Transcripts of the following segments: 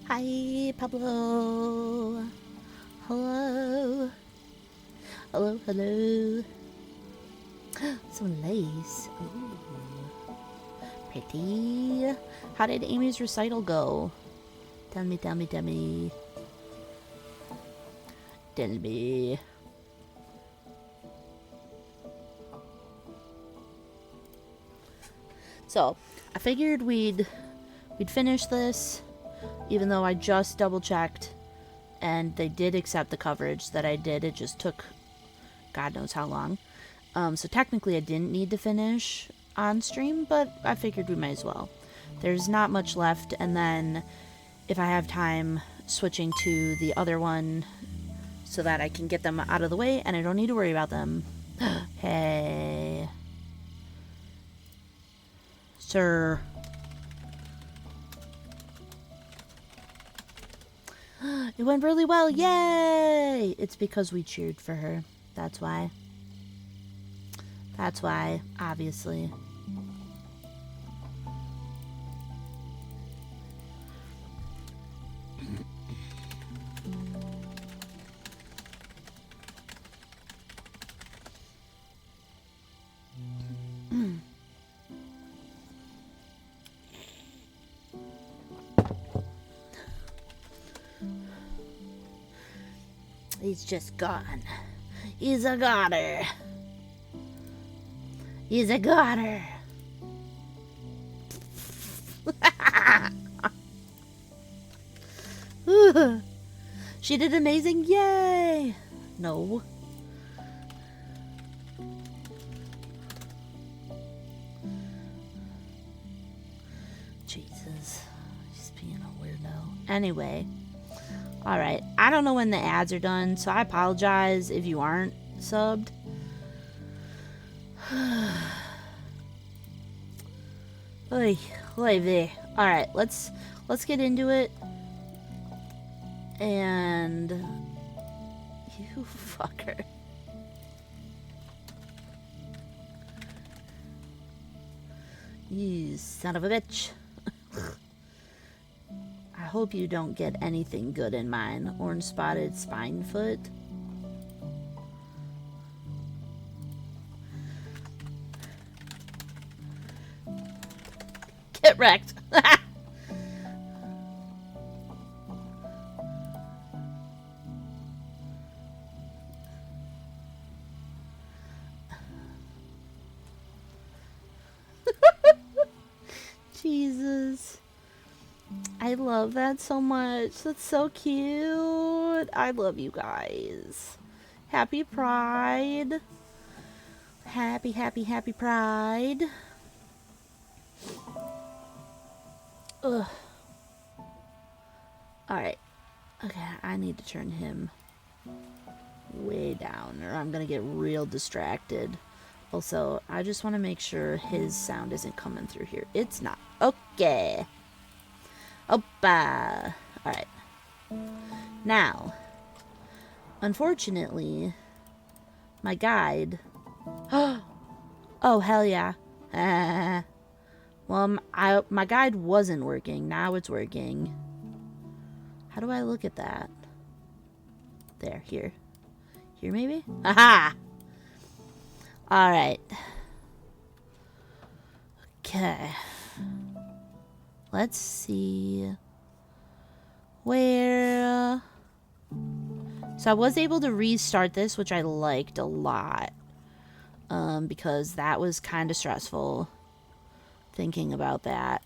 Hi, Pablo. Hello. Hello, hello. Some lace. Ooh. Pretty. How did Amy's recital go? Tell me, tell me, tell me. Tell me. So, I figured we'd finish this, even though I just double checked and they did accept the coverage that I did. It just took God knows how long. So technically I didn't need to finish on stream, but I figured we might as well. There's not much left, and then if I have time, switching to the other one so that I can get them out of the way and I don't need to worry about them. Hey. Sir. It went really well. Yay! It's because we cheered for her. That's why. That's why, obviously. He's just gone. He's a goner. He's a goner. She did amazing. Yay! No. Jesus. She's being a weirdo. Anyway. Alright. I don't know when the ads are done, so I apologize if you aren't subbed. Oy, oy vey. Alright, let's get into it. And you fucker. You son of a bitch. I hope you don't get anything good in mine. Orange spotted spine foot. Get wrecked. Jesus. I love that so much. That's so cute. I love you guys. Happy Pride. Happy, happy, happy Pride. Ugh. Alright. Okay, I need to turn him way down, or I'm gonna get real distracted. Also, I just want to make sure his sound isn't coming through here. It's not. Okay. Oppa. Alright. Now, unfortunately, my guide... Oh, hell yeah. Well, my guide wasn't working. Now it's working. How do I look at that? There, here. Here, maybe? Aha! Alright. Okay. Let's see. Where... So I was able to restart this, which I liked a lot. Because that was kind of stressful. Thinking about that.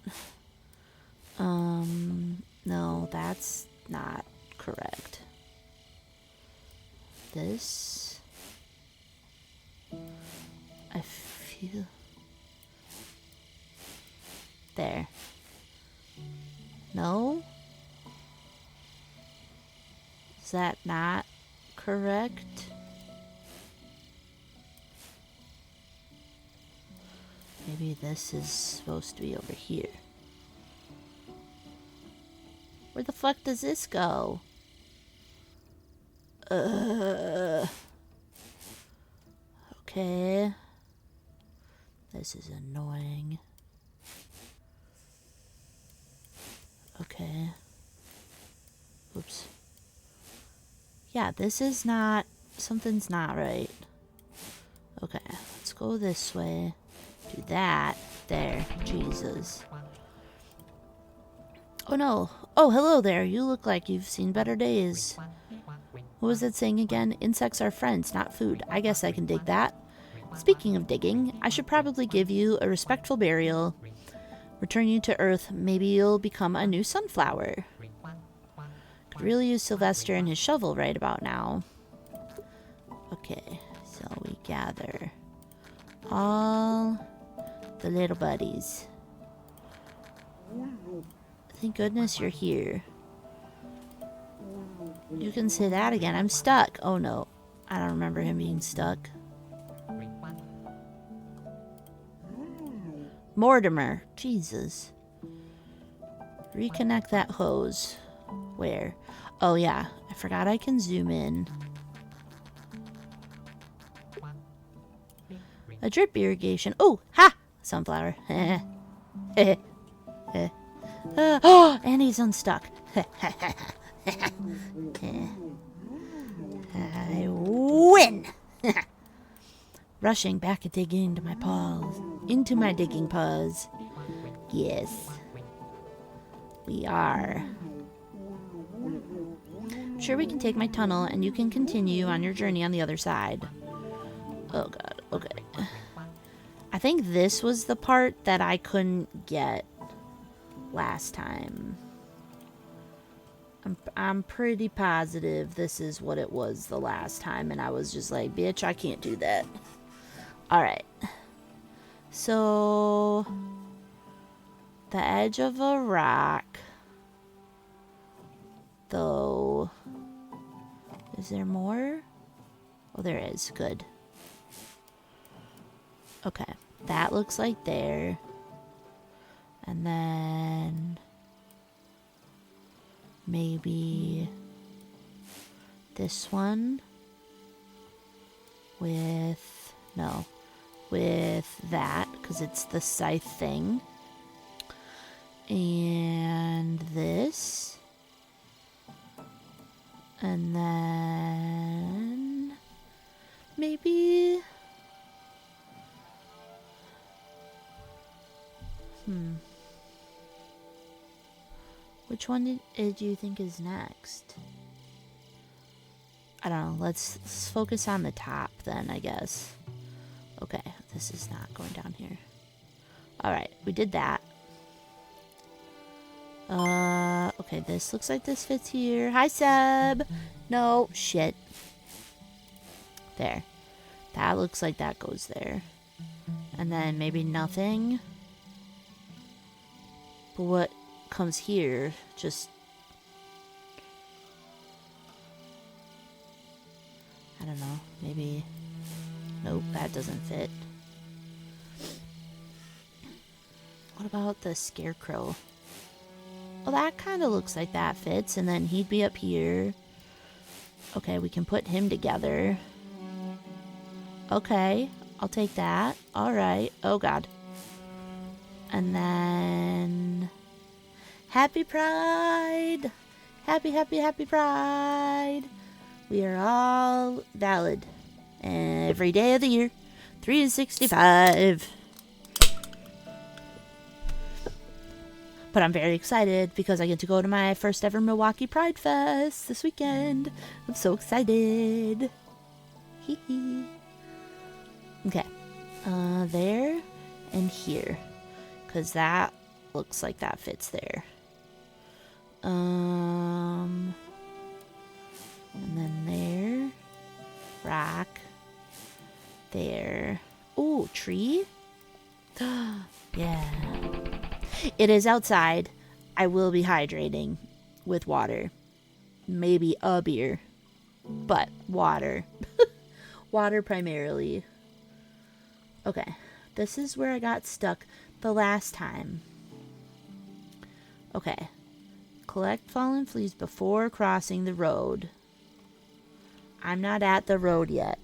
No, that's not correct. This... I feel... There. No? Is that not correct? Maybe this is supposed to be over here. Where the fuck does this go? Okay. This is annoying. Okay. Oops. Yeah, this is not... Something's not right. Okay, let's go this way. Do that. There. Jesus. Oh no. Oh, hello there. You look like you've seen better days. What was it saying again? Insects are friends, not food. I guess I can dig that. Speaking of digging, I should probably give you a respectful burial. Return you to Earth. Maybe you'll become a new sunflower. Could really use Sylvester and his shovel right about now. Okay, so we gather all the little buddies. Thank goodness you're here. You can say that again. I'm stuck. Oh no. I don't remember him being stuck. Mortimer. Jesus. Reconnect that hose. Where? Oh yeah. I forgot I can zoom in. A drip irrigation. Oh! Ha! Sunflower. Oh! And he's unstuck. I win! Rushing back and digging into my paws. Into my digging paws. Yes. We are. I'm sure we can take my tunnel and you can continue on your journey on the other side. Oh god, okay. I think this was the part that I couldn't get last time. I'm pretty positive this is what it was the last time, and I was just like, bitch, I can't do that. Alright. So, the edge of a rock, though. Is there more? Oh, there is. Good. Okay. That looks like there. And then maybe this one with, no, with that, because it's the scythe thing. And this. And then maybe which one do you think is next? I don't know. Let's focus on the top then, I guess. Okay, this is not going down here. Alright, we did that. Okay, this looks like this fits here. Hi, Seb! No, shit. There. That looks like that goes there. And then maybe nothing. But what comes here, just... I don't know. Maybe... Nope, that doesn't fit. What about the scarecrow? Well, that kind of looks like that fits, and then he'd be up here. Okay, we can put him together. Okay, I'll take that. Alright. Oh, God. And then... Happy Pride! Happy, happy, happy Pride! We are all valid. Every day of the year. 365. But I'm very excited because I get to go to my first ever Milwaukee Pride Fest this weekend. I'm so excited. Hee hee. Okay. There and here. Because that looks like that fits there. And then there. Rock. There. Ooh, tree? Yeah. It is outside. I will be hydrating with water. Maybe a beer. But water. Water primarily. Okay. This is where I got stuck the last time. Okay. Collect fallen fleas before crossing the road. I'm not at the road yet.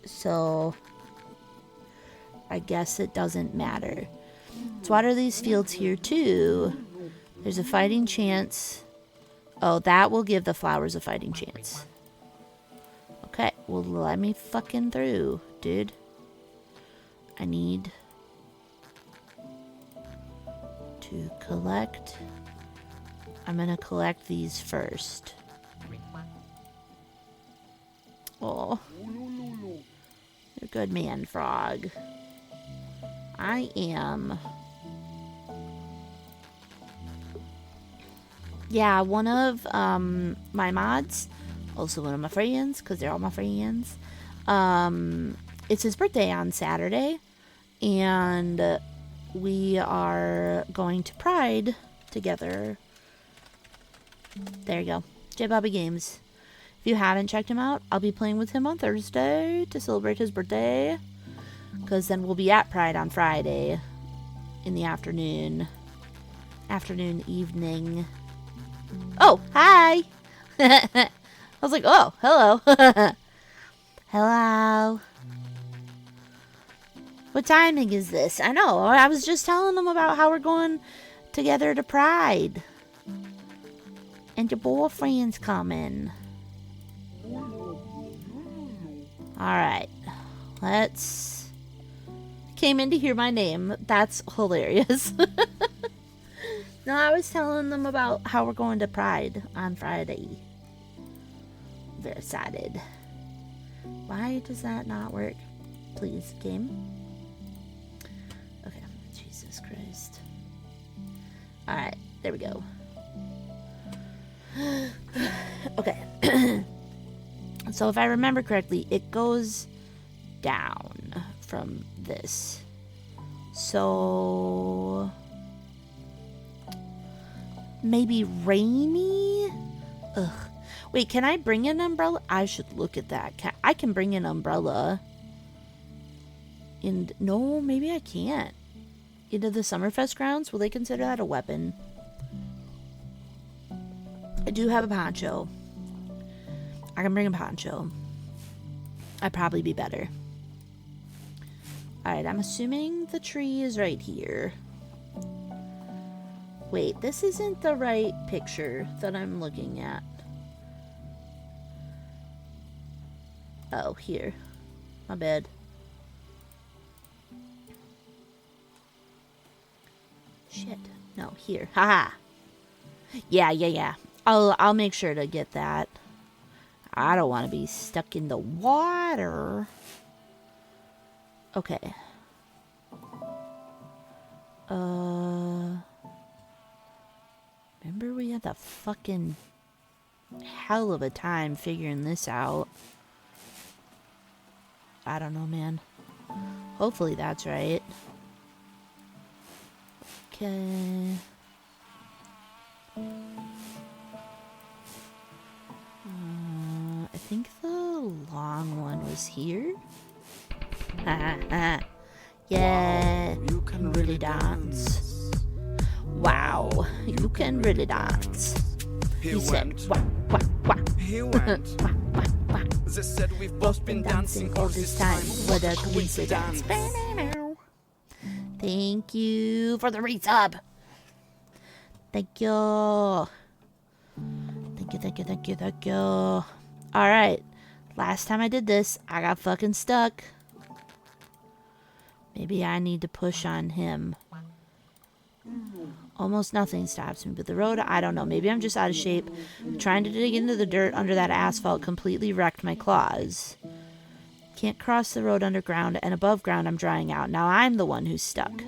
So I guess it doesn't matter. Let's water these fields here too. There's a fighting chance. Oh, that will give the flowers a fighting chance. Okay, well, let me fucking through, dude. I need to collect. I'm gonna collect these first. Oh, you're a good man, Frog. I am. Yeah, one of my mods, also one of my friends, because they're all my friends. It's his birthday on Saturday, and we are going to Pride together. There you go. J Bobby Games. If you haven't checked him out, I'll be playing with him on Thursday to celebrate his birthday. Because then we'll be at Pride on Friday in the afternoon. Evening. Oh, hi! I was like, oh, hello. Hello. What timing is this? I know. I was just telling them about how we're going together to Pride. And your boyfriend's coming. Alright. Let's... Came in to hear my name. That's hilarious. No, I was telling them about how we're going to Pride on Friday. Very excited. Why does that not work? Please, game. Okay. Jesus Christ. Alright. There we go. Okay. So if I remember correctly, it goes down from this. So maybe rainy? Ugh. Wait, can I bring an umbrella? I should look at that. I can bring an umbrella. And no, maybe I can't. Into the Summerfest grounds? Will they consider that a weapon? I do have a poncho. I can bring a poncho. I'd probably be better. Alright, I'm assuming the tree is right here. Wait, this isn't the right picture that I'm looking at. Oh, here. My bad. Shit. No, here. Haha. Yeah. I'll make sure to get that. I don't want to be stuck in the water. Okay. Remember we had the fucking hell of a time figuring this out. I don't know, man. Hopefully that's right. Okay. I think the long one this here? Yeah, you can really dance. Wow, you can really dance. He said, wah, wah, wah. He went. Wah, wah, wah. They said we've both been dancing all this time. What a coincidence. coincidence. Thank you for the resub. Thank you. Thank you, thank you, thank you, thank you. Alright. Last time I did this, I got fucking stuck. Maybe I need to push on him. Almost nothing stops me, but the road, I don't know. Maybe I'm just out of shape. Trying to dig into the dirt under that asphalt completely wrecked my claws. Can't cross the road underground, and above ground I'm drying out. Now I'm the one who's stuck.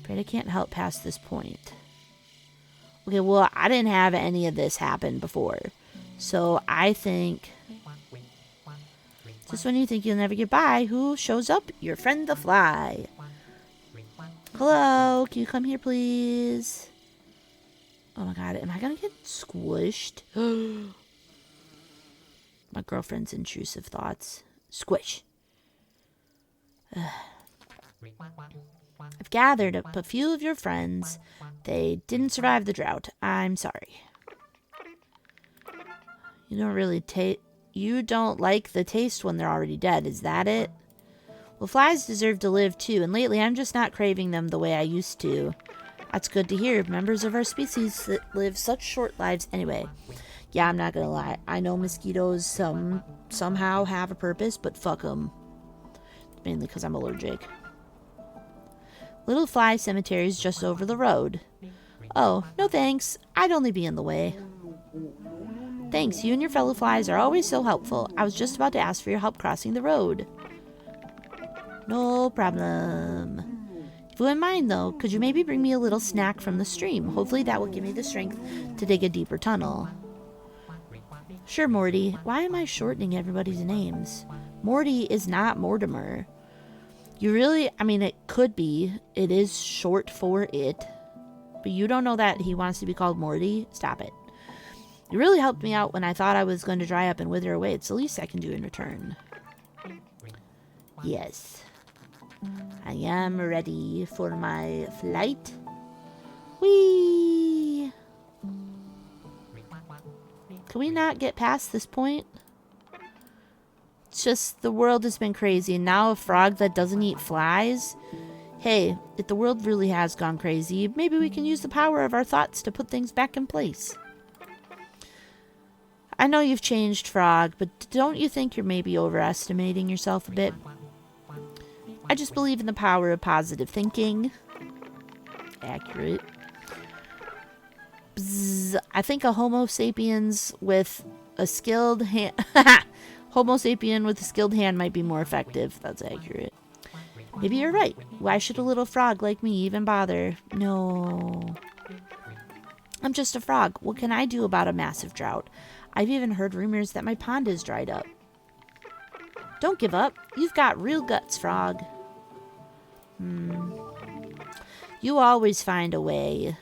Afraid I can't help past this point. Okay, well, I didn't have any of this happen before. So I think... just when you think you'll never get by, who shows up? Your friend the fly. Hello, can you come here, please? Oh my god, am I gonna get squished? My girlfriend's intrusive thoughts. Squish. I've gathered up a few of your friends. They didn't survive the drought. I'm sorry. You don't like the taste when they're already dead, is that it? Well, flies deserve to live too, and lately I'm just not craving them the way I used to. That's good to hear. Members of our species that live such short lives anyway. Yeah, I'm not gonna lie. I know mosquitoes somehow have a purpose, but fuck them. Mainly because I'm allergic. Little Fly Cemetery's just over the road. Oh, no thanks. I'd only be in the way. Thanks, you and your fellow flies are always so helpful. I was just about to ask for your help crossing the road. No problem. If you wouldn't mind, though, could you maybe bring me a little snack from the stream? Hopefully that will give me the strength to dig a deeper tunnel. Sure, Morty. Why am I shortening everybody's names? Morty is not Mortimer. You really... I mean, it could be. It is short for it. But you don't know that he wants to be called Morty? Stop it. You really helped me out when I thought I was going to dry up and wither away. It's the least I can do in return. Yes. I am ready for my flight. Whee! Can we not get past this point? It's just the world has been crazy, and now a frog that doesn't eat flies? Hey, if the world really has gone crazy, maybe we can use the power of our thoughts to put things back in place. I know you've changed, Frog, but don't you think you're maybe overestimating yourself a bit? I just believe in the power of positive thinking. Accurate. Bzz, I think a Homo sapiens with a skilled hand... Homo sapien with a skilled hand might be more effective. That's accurate. Maybe you're right. Why should a little frog like me even bother? No. I'm just a frog. What can I do about a massive drought? I've even heard rumors that my pond is dried up. Don't give up. You've got real guts, Frog. You always find a way.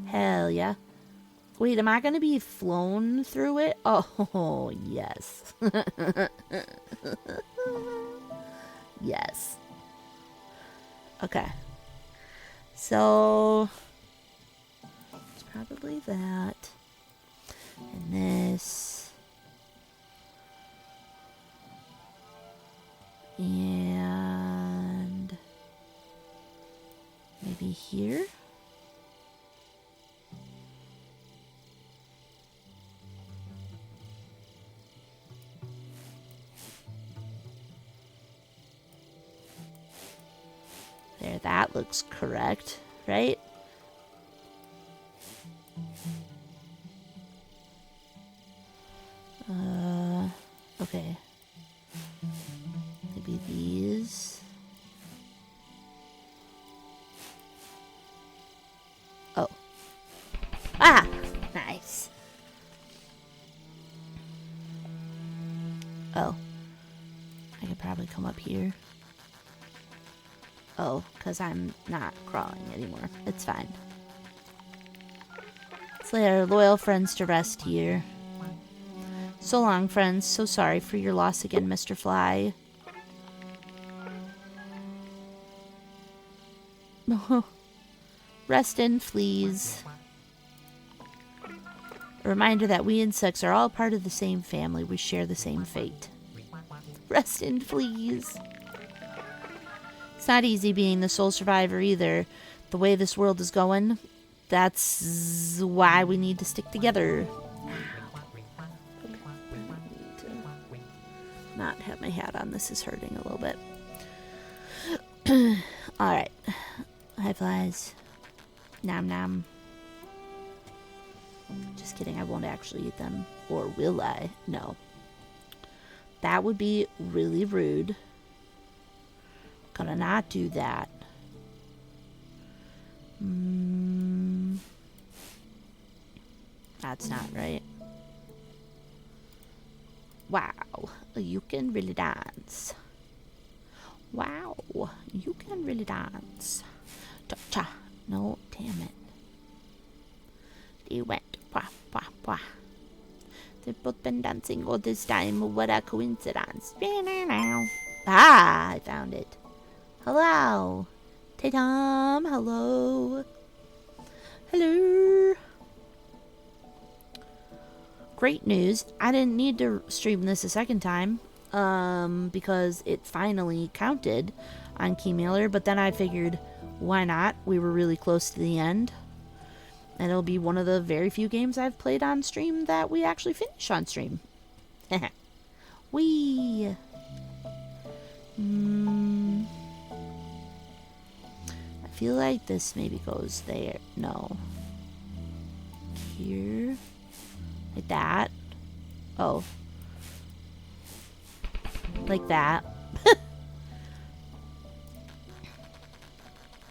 Hell yeah. Wait, am I going to be flown through it? Oh, yes. Yes. Okay. So, it's probably that. And this. And maybe here. There, that looks correct, right? Okay. Maybe these. Oh. Ah! Nice. Oh. I could probably come up here. Oh, because I'm not crawling anymore. It's fine. Let's lay our loyal friends to rest here. So long, friends. So sorry for your loss again, Mr. Fly. Rest in, fleas. A reminder that we insects are all part of the same family. We share the same fate. Rest in, fleas. It's not easy being the sole survivor either. The way this world is going, that's why we need to stick together. Not have my hat on. This is hurting a little bit. Alright. Hi, flies. Nom nom. Just kidding. I won't actually eat them. Or will I? No. That would be really rude. Gonna not do that. That's not right. Wow, you can really dance. Wow, you can really dance. Cha-cha. No, damn it. They went. Wah, wah, wah. They've both been dancing all this time. What a coincidence. Ah, I found it. Hello. Tatum, hello. Hello. Great news. I didn't need to stream this a second time. Because it finally counted on Keymailer. But then I figured, why not? We were really close to the end. And it'll be one of the very few games I've played on stream that we actually finish on stream. Whee! I feel like this maybe goes there. No. Here. Like that. Oh. Like that.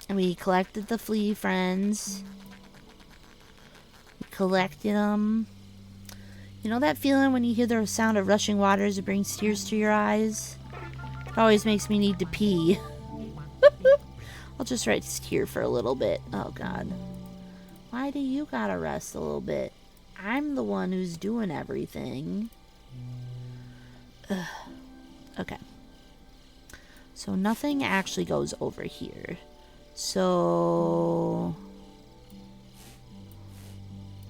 And we collected the flea friends. We collected them. You know that feeling when you hear the sound of rushing waters, it brings tears to your eyes? It always makes me need to pee. I'll just rest here for a little bit. Oh, God. Why do you gotta rest a little bit? I'm the one who's doing everything. Ugh. Okay. So nothing actually goes over here. So...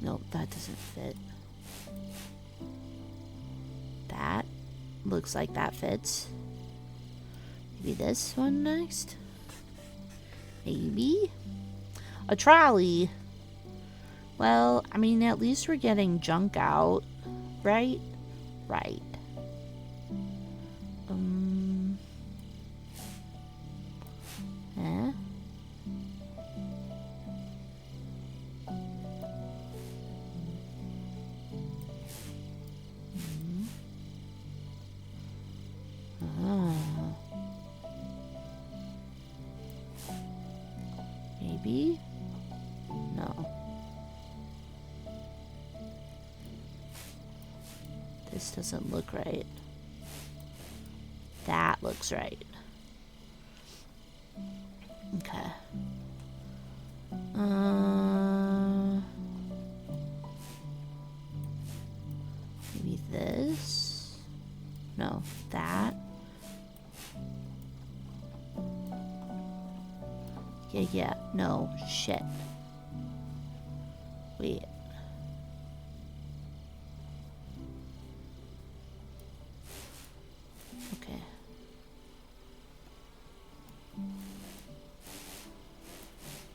Nope, that doesn't fit. That looks like that fits. Maybe this one next? Maybe? A trolley. Well, I mean, at least we're getting junk out, right? Right. Eh? Maybe? No. This doesn't look right. That looks right. Okay. Maybe this? No, that. Yeah, no, shit. Wait. Okay.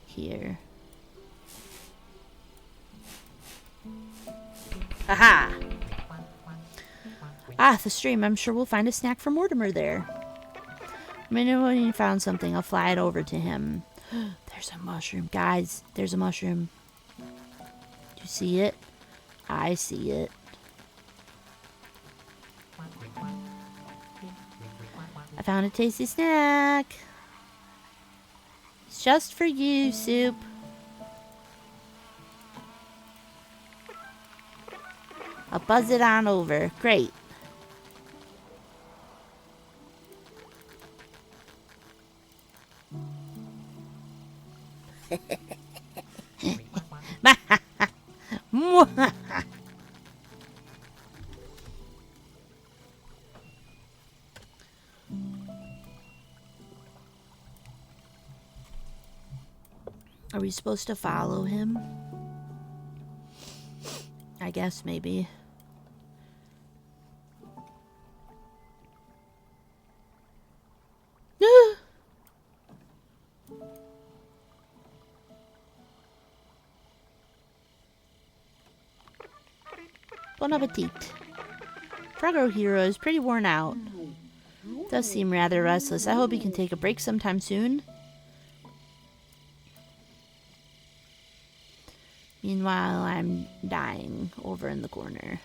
Here. Aha! Ah, the stream. I'm sure we'll find a snack for Mortimer there. I mean, when he found something, I'll fly it over to him. There's a mushroom. Guys, there's a mushroom. Do you see it? I see it. I found a tasty snack. It's just for you, Soup. I'll buzz it on over. Great. we supposed to follow him? I guess maybe. Bon appetit. Froggo Hero is pretty worn out. Does seem rather restless. I hope he can take a break sometime soon. Meanwhile, I'm dying over in the corner.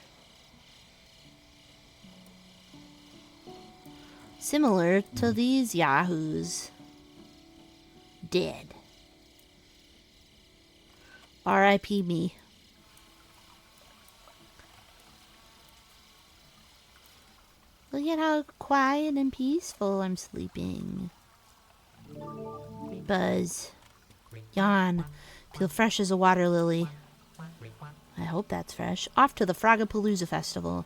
Similar to these yahoos. Dead. R.I.P. me. Look at how quiet and peaceful I'm sleeping. Buzz. Yawn. Feel fresh as a water lily. I hope that's fresh. Off to the Frogapalooza Festival.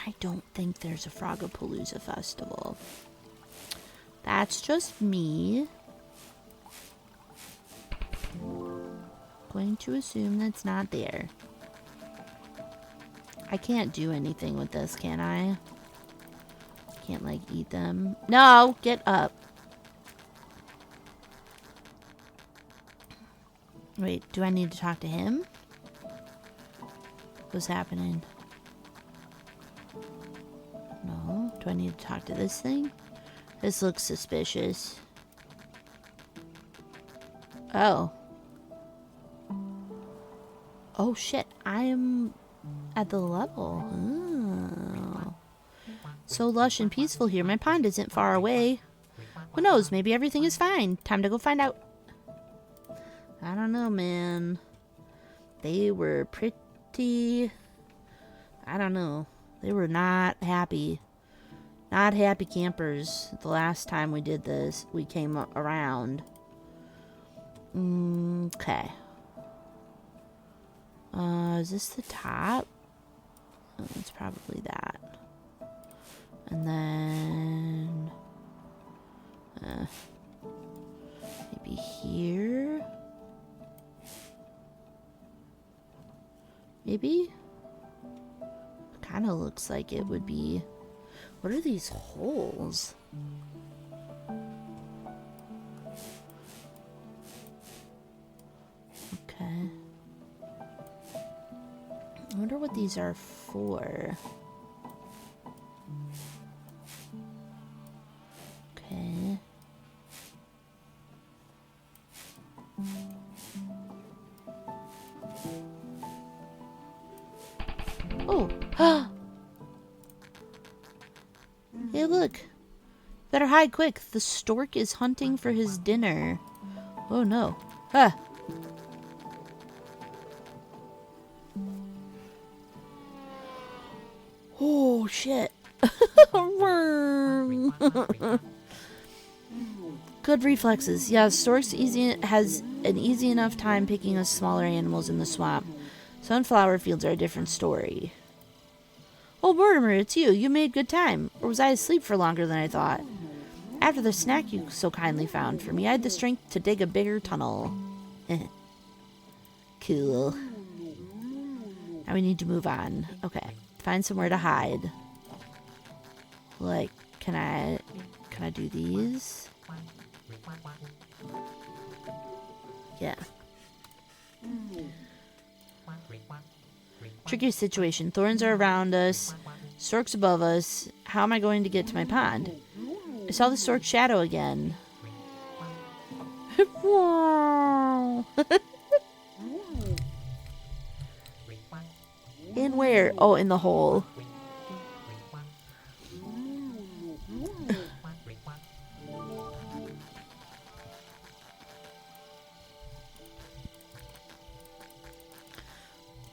I don't think there's a Frogapalooza Festival. That's just me. Going to assume that's not there. I can't do anything with this, can I? Can't, like, eat them. No! Get up. Wait, do I need to talk to him? What's happening? No. Do I need to talk to this thing? This looks suspicious. Oh. Oh, shit. I am at the level. Oh. So lush and peaceful here. My pond isn't far away. Who knows? Maybe everything is fine. Time to go find out. I don't know, man. They were pretty... I don't know. They were not happy. Not happy campers the last time we did this. We came around. Okay. Is this the top? Oh, it's probably that. And then... maybe here? Maybe? Kind of looks like it would be... What are these holes? Okay. I wonder what these are for. Okay. Oh! Hey, look! Better hide quick. The stork is hunting for his dinner. Oh no. Ah! Oh shit. Worm. Good reflexes. Yeah, stork's has an easy enough time picking us smaller animals in the swamp. Sunflower fields are a different story. Oh, Mortimer, it's you. You made good time. Or was I asleep for longer than I thought? After the snack you so kindly found for me, I had the strength to dig a bigger tunnel. Cool. Now we need to move on. Okay. Find somewhere to hide. Like, can I do these? Yeah. Tricky situation. Thorns are around us. Stork's above us. How am I going to get to my pond? I saw the stork's shadow again. In where? Oh, in the hole.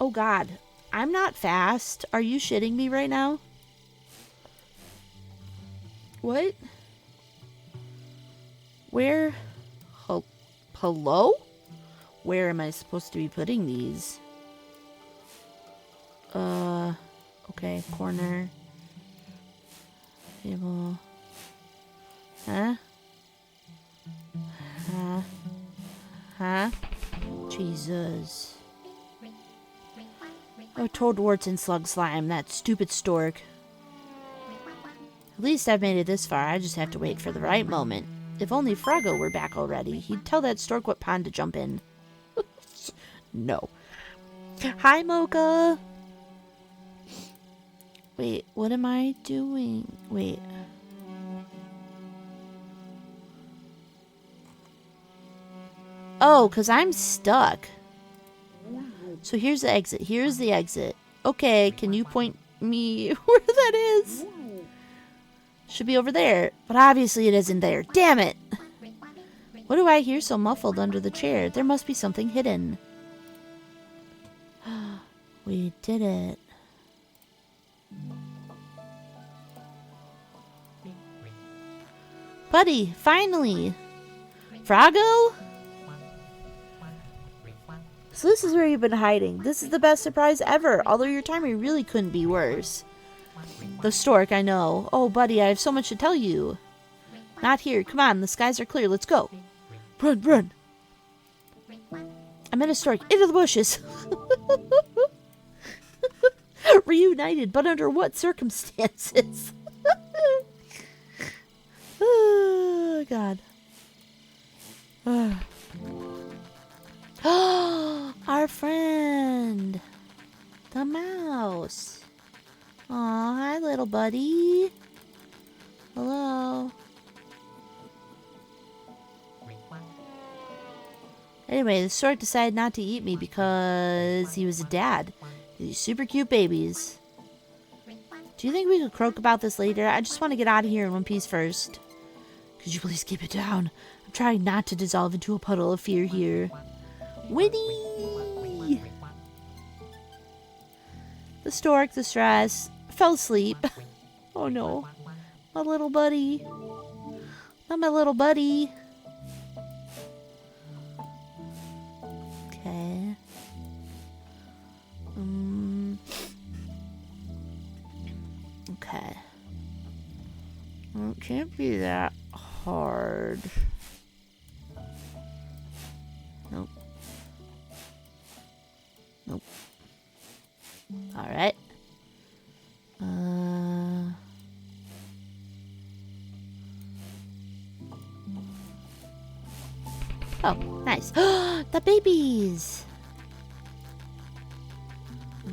Oh god. I'm not fast. Are you shitting me right now? What? Where? Hello? Where am I supposed to be putting these? Okay, corner. Table. Huh? Huh? Jesus. Oh, toadwarts and slug slime, that stupid stork. At least I've made it this far. I just have to wait for the right moment. If only Froggo were back already, he'd tell that stork what pond to jump in. No. Hi, Mocha! Wait, what am I doing? Wait. Oh, because I'm stuck. So here's the exit. Here's the exit. Okay, can you point me where that is? Should be over there. But obviously it isn't there. Damn it! What do I hear so muffled under the chair? There must be something hidden. We did it. Buddy, finally! Froggo? So this is where you've been hiding. This is the best surprise ever, although your timing really couldn't be worse. The stork, I know. Oh, buddy, I have so much to tell you. Not here. Come on, the skies are clear. Let's go. Run, run. I met a stork. Into the bushes. Reunited, but under what circumstances? Oh, God. Our friend. The mouse. Aw, hi, little buddy. Hello. Anyway, the stork decided not to eat me because he was a dad. These super cute babies. Do you think we could croak about this later? I just want to get out of here in one piece first. Could you please keep it down? I'm trying not to dissolve into a puddle of fear here. Winnie! The stork, distressed, fell asleep. Oh no. My little buddy. Not my little buddy. Okay. Okay. Well, it can't be that hard. Nope. Nope. Alright. Oh, nice. The babies!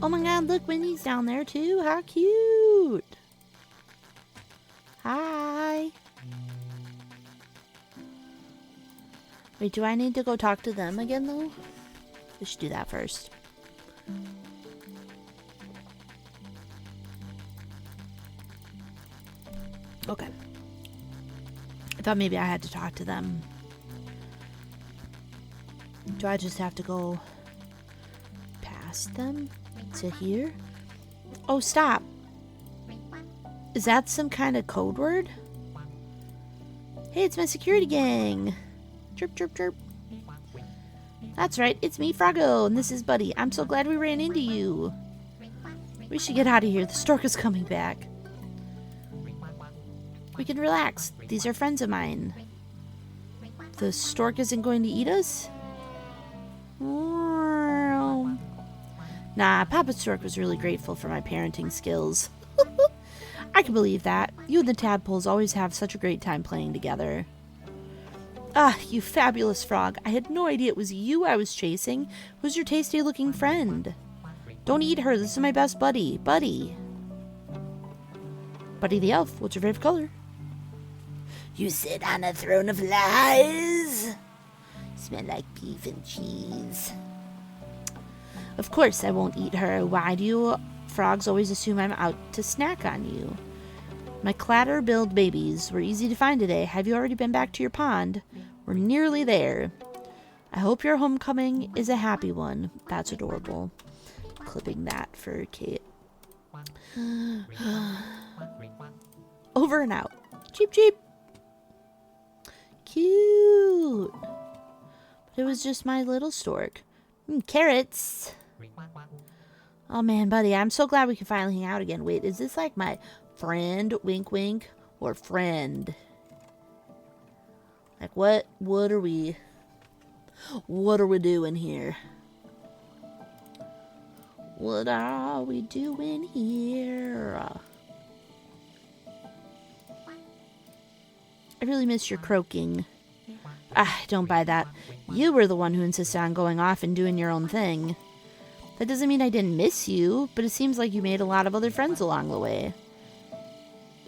Oh my god, look, Winnie's down there too. How cute! Hi! Wait, do I need to go talk to them again though? We should do that first. Okay. I thought maybe I had to talk to them. Do I just have to go past them to here? Oh, stop. Is that some kind of code word? Hey, it's my security gang. Chirp, chirp, chirp. That's right, it's me, Froggo, and this is Buddy. I'm so glad we ran into you. We should get out of here. The stork is coming back. We can relax. These are friends of mine. The stork isn't going to eat us? Nah, Papa Stork was really grateful for my parenting skills. I can believe that. You and the tadpoles always have such a great time playing together. Ah, you fabulous frog. I had no idea it was you I was chasing. Who's your tasty-looking friend? Don't eat her. This is my best buddy. Buddy. Buddy the elf. What's your favorite color? You sit on a throne of lies. Smell like beef and cheese. Of course I won't eat her. Why do you frogs always assume I'm out to snack on you? My clatter-billed babies were easy to find today. Have you already been back to your pond? We're nearly there. I hope your homecoming is a happy one. That's adorable. Clipping that for Kate. Over and out. Cheep, cheep. Cute. But it was just my little stork. Carrots. Oh man, buddy, I'm so glad we can finally hang out again. Wait, is this like my friend, wink wink, or friend? Like what are we? What are we doing here? What are we doing here? I really miss your croaking. Ah, don't buy that. You were the one who insisted on going off and doing your own thing. That doesn't mean I didn't miss you, but it seems like you made a lot of other friends along the way.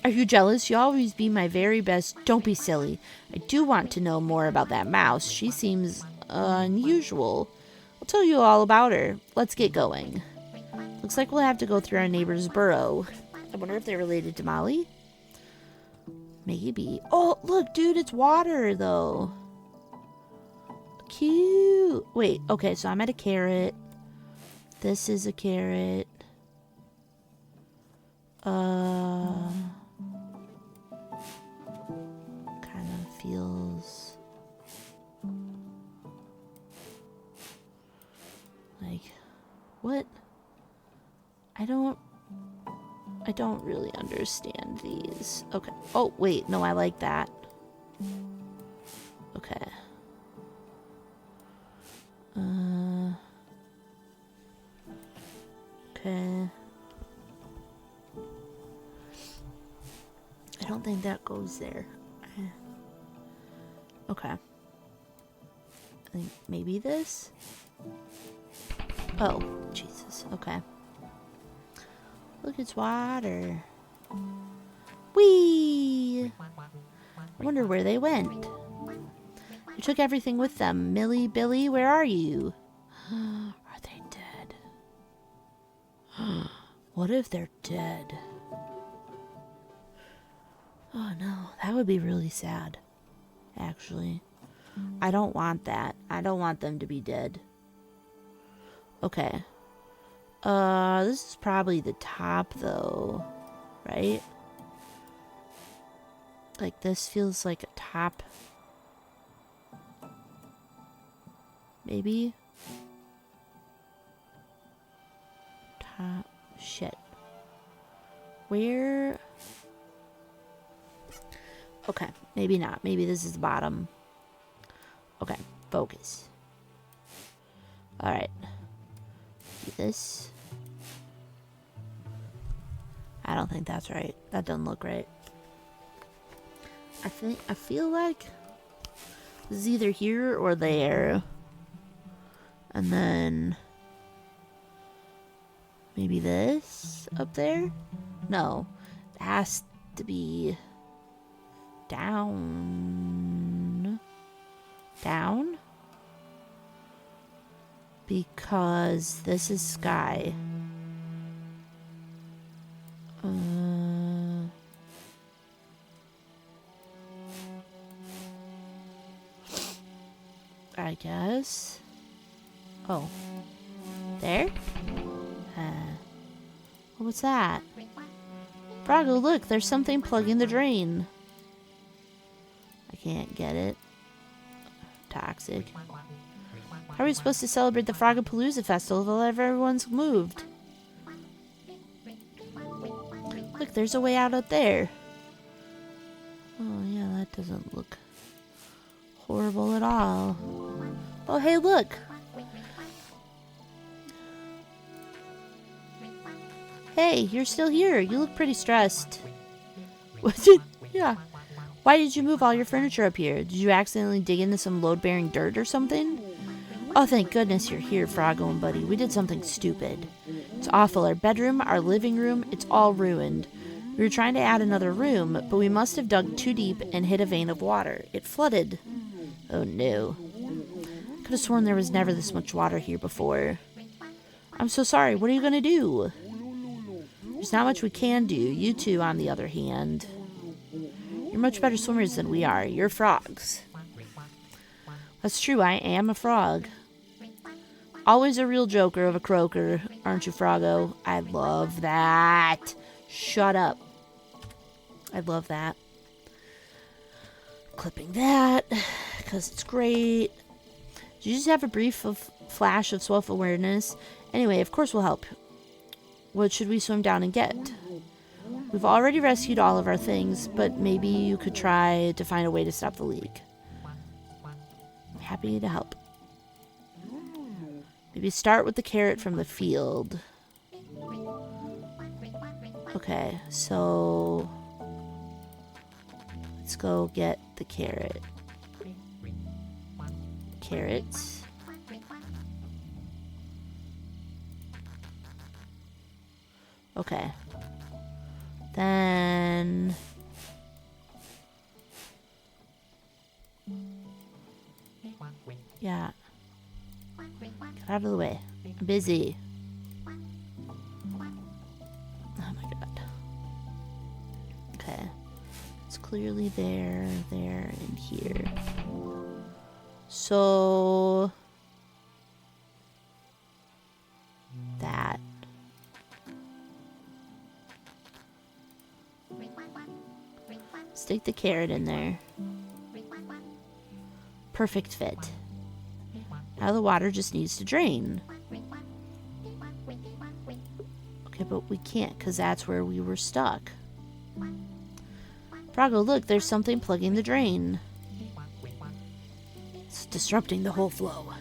Are you jealous? You always be my very best. Don't be silly. I do want to know more about that mouse. She seems unusual. I'll tell you all about her. Let's get going. Looks like we'll have to go through our neighbor's burrow. I wonder if they're related to Molly? Maybe. Oh, look, dude, it's water, though. Cute. Wait, okay, so I'm at a carrot. This is a carrot. Kind of feels like, what? I don't really understand these. Okay. Oh, wait. No, I like that. Okay. Okay. I don't think that goes there. Okay. I think maybe this? Oh, Jesus. Okay. Look, it's water. Whee! I wonder where they went. They took everything with them. Millie, Billy, where are you? Are they dead? What if they're dead? Oh no, that would be really sad. Actually. I don't want that. I don't want them to be dead. Okay. This is probably the top, though, right? Like, this feels like a top. Maybe? Top. Shit. Where? Okay, maybe not. Maybe this is the bottom. Okay, focus. Alright. This. I don't think that's right. That doesn't look right. I feel like this is either here or there. And then maybe this up there? No. It has to be down. Down? Because this is sky. I guess. Oh. There? What's that? Froggo, look, there's something plugging the drain. I can't get it. Toxic. How are we supposed to celebrate the Frogapalooza festival if everyone's moved? Look, there's a way out there. Oh, yeah, that doesn't look horrible at all. Oh, hey, look. Hey, you're still here. You look pretty stressed. Yeah. Why did you move all your furniture up here? Did you accidentally dig into some load-bearing dirt or something? Oh, thank goodness you're here, Froggo and Buddy. We did something stupid. It's awful. Our bedroom, our living room, it's all ruined. We were trying to add another room, but we must have dug too deep and hit a vein of water. It flooded. Oh, no. I could have sworn there was never this much water here before. I'm so sorry. What are you going to do? There's not much we can do. You two, on the other hand. You're much better swimmers than we are. You're frogs. That's true. I am a frog. Always a real joker of a croaker, aren't you, Froggo? I love that. Shut up. I love that. Clipping that, because it's great. Did you just have a brief flash of self-awareness? Anyway, of course we'll help. What should we swim down and get? We've already rescued all of our things, but maybe you could try to find a way to stop the leak. I'm happy to help. Maybe start with the carrot from the field. Okay, so let's go get the carrot. Carrots. Okay. Then yeah. Get out of the way. I'm busy. Oh my god. Okay. It's clearly there, and here. So that. Stick the carrot in there. Perfect fit. Now the water just needs to drain. Okay, but we can't because that's where we were stuck. Froggo, look, there's something plugging the drain. It's disrupting the whole flow.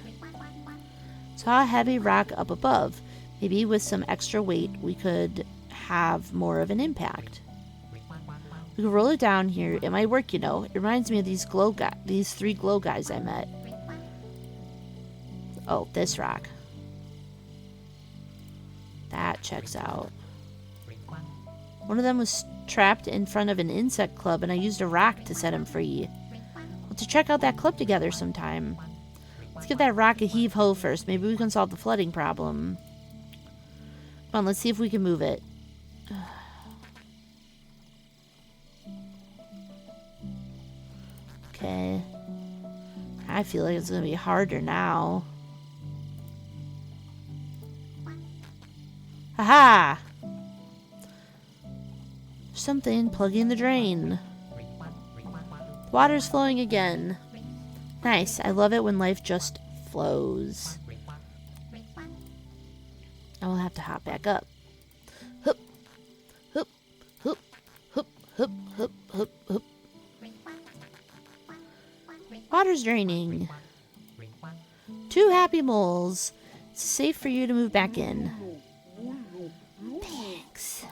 Saw a heavy rock up above. Maybe with some extra weight we could have more of an impact. We could roll it down here. It might work, you know. It reminds me of these three glow guys I met. Oh, this rock. That checks out. One of them was trapped in front of an insect club, and I used a rock to set him free. We'll have to check out that club together sometime. Let's give that rock a heave-ho first. Maybe we can solve the flooding problem. Come on, let's see if we can move it. Okay. I feel like it's going to be harder now. Haha! Something plugging the drain. The water's flowing again. Nice. I love it when life just flows. I will have to hop back up. Hup, hup, hup, hup, hup, hup, hup, hup. Water's draining. 2 happy moles. It's safe for you to move back in. Thanks.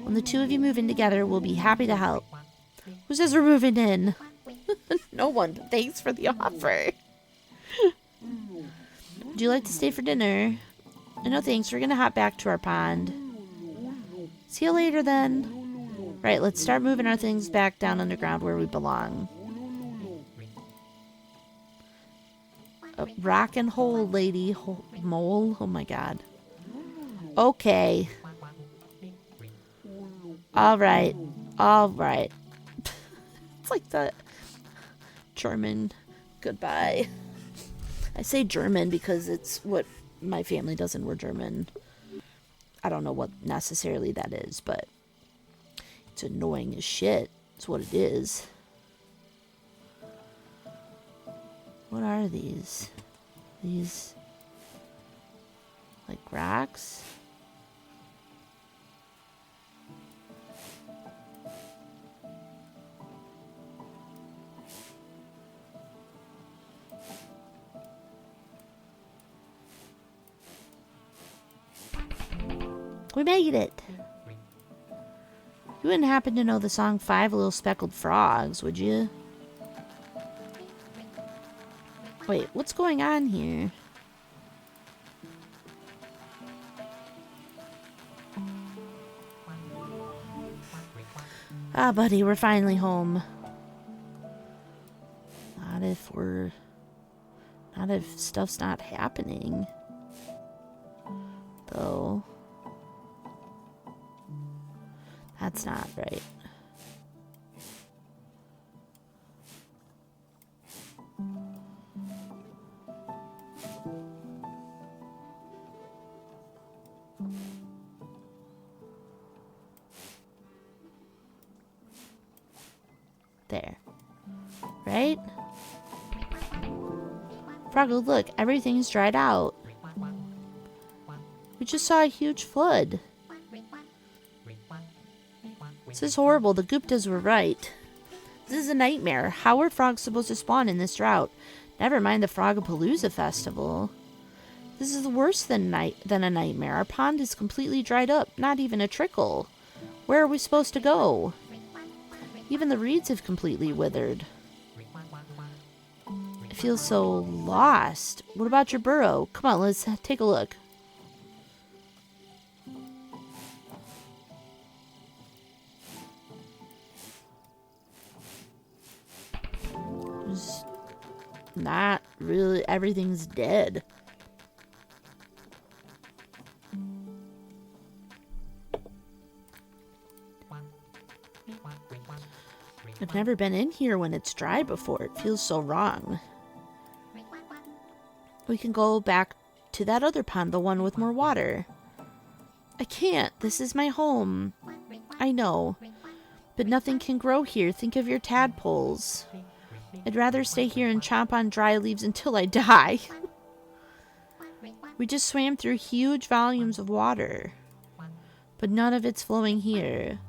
When the 2 of you move in together, we'll be happy to help. Who says we're moving in? No one. Thanks for the offer. Would you like to stay for dinner? No thanks. We're gonna hop back to our pond. See you later then. Right, let's start moving our things back down underground where we belong. Rock and hole, lady. Mole. Oh my god. Okay. Alright. Alright. It's like the German goodbye. I say German because it's what my family does and we're German. I don't know what necessarily that is, but it's annoying as shit. It's what it is. What are these? These like rocks? We made it! You wouldn't happen to know the song 5 Little Speckled Frogs, would you? Wait, what's going on here? Ah, buddy, we're finally home. Not if stuff's not happening. Though. That's not right. There. Right? Froggo, look, everything's dried out. We just saw a huge flood. This is horrible. The Guptas were right. This is a nightmare. How are frogs supposed to spawn in this drought? Never mind the Frogapalooza festival. This is worse than a nightmare. Our pond is completely dried up. Not even a trickle. Where are we supposed to go? Even the reeds have completely withered. I feel so lost. What about your burrow? Come on, let's take a look. Just not really. Everything's dead. I've never been in here when it's dry before. It feels so wrong. We can go back to that other pond, the one with more water. I can't. This is my home. I know. But nothing can grow here. Think of your tadpoles. I'd rather stay here and chomp on dry leaves until I die. We just swam through huge volumes of water. But none of it's flowing here.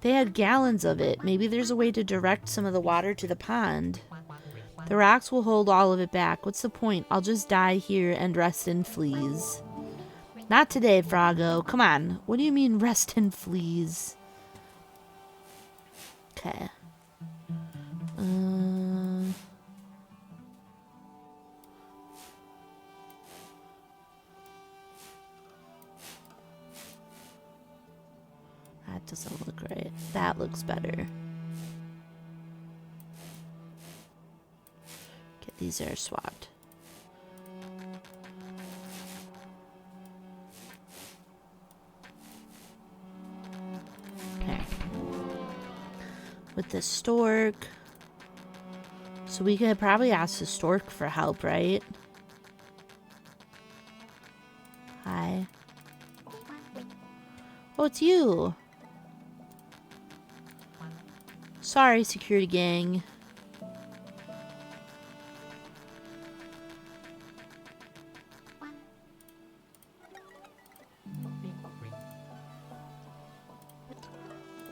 They had gallons of it. Maybe there's a way to direct some of the water to the pond. The rocks will hold all of it back. What's the point? I'll just die here and rest in fleas. Not today, Froggo. Come on. What do you mean rest in fleas? Okay. That doesn't look right. That looks better. Get these air swapped. Okay. With the stork. So we could probably ask the stork for help, right? Hi. Oh, it's you. Sorry, security gang.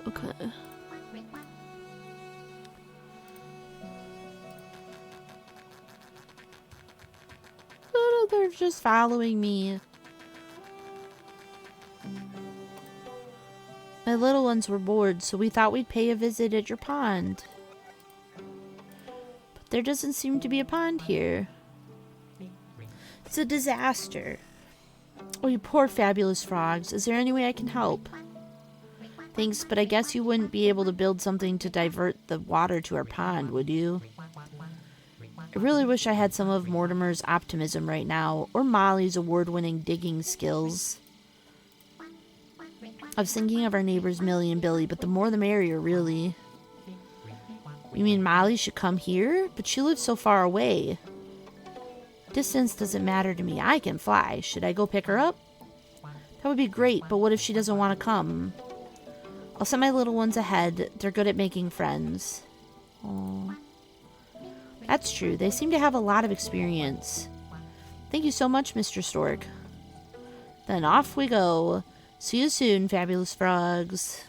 Okay. Oh, they're just following me. My little ones were bored, so we thought we'd pay a visit at your pond. But there doesn't seem to be a pond here. It's a disaster. Oh, you poor fabulous frogs. Is there any way I can help? Thanks, but I guess you wouldn't be able to build something to divert the water to our pond, would you? I really wish I had some of Mortimer's optimism right now, or Molly's award-winning digging skills. I was thinking of our neighbors Millie and Billy, but the more the merrier, really. You mean Molly should come here? But she lives so far away. Distance doesn't matter to me. I can fly. Should I go pick her up? That would be great, but what if she doesn't want to come? I'll send my little ones ahead. They're good at making friends. Aww. That's true. They seem to have a lot of experience. Thank you so much, Mr. Stork. Then off we go. See you soon, fabulous frogs.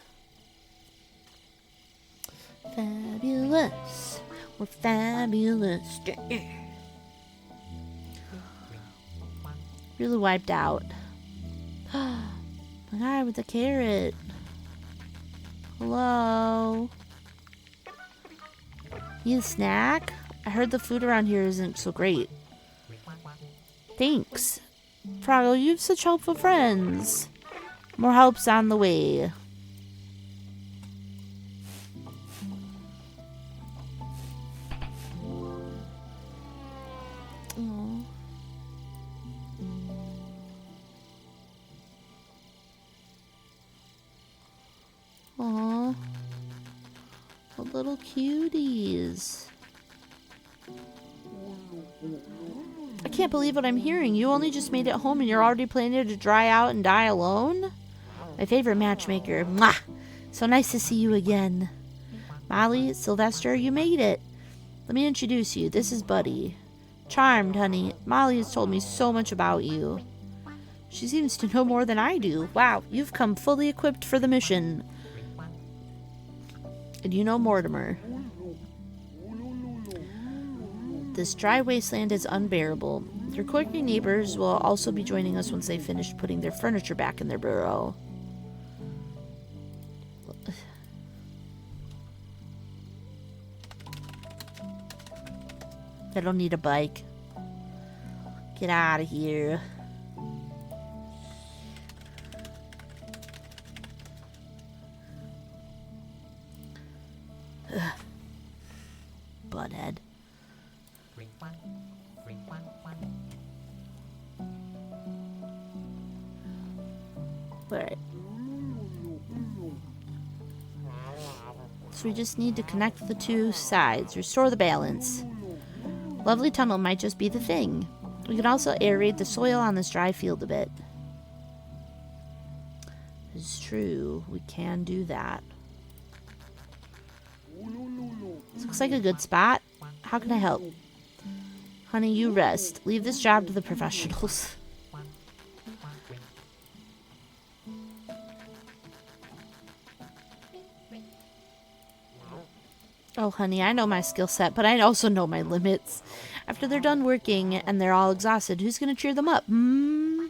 Fabulous. We're fabulous. Really wiped out. The guy with the carrot. Hello? Need a snack? I heard the food around here isn't so great. Thanks. Froggo, you have such helpful friends. More help's on the way. Aww. Aww. The little cuties. I can't believe what I'm hearing. You only just made it home and you're already planning to dry out and die alone? My favorite matchmaker. Mwah! So nice to see you again. Molly, Sylvester, you made it. Let me introduce you. This is Buddy. Charmed, honey. Molly has told me so much about you. She seems to know more than I do. Wow, you've come fully equipped for the mission. And you know Mortimer. This dry wasteland is unbearable. Their quirky neighbors will also be joining us once they finish putting their furniture back in their burrow. I don't need a bike. Get out of here. Ugh. Butthead. Alright. So we just need to connect the two sides, restore the balance. Lovely tunnel might just be the thing. We can also aerate the soil on this dry field a bit. It's true, we can do that. This looks like a good spot. How can I help? Honey, you rest. Leave this job to the professionals. Oh, honey, I know my skill set, but I also know my limits. After they're done working and they're all exhausted, who's going to cheer them up? You're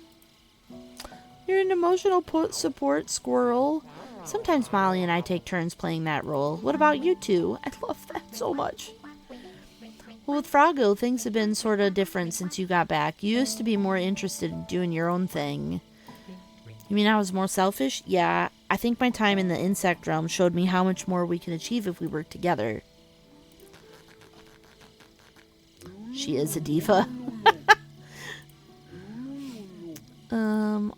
an emotional support squirrel. Sometimes Molly and I take turns playing that role. What about you two? I love that so much. Well, with Froggo, things have been sort of different since you got back. You used to be more interested in doing your own thing. You mean I was more selfish? Yeah, I think my time in the insect realm showed me how much more we can achieve if we work together. She is a diva.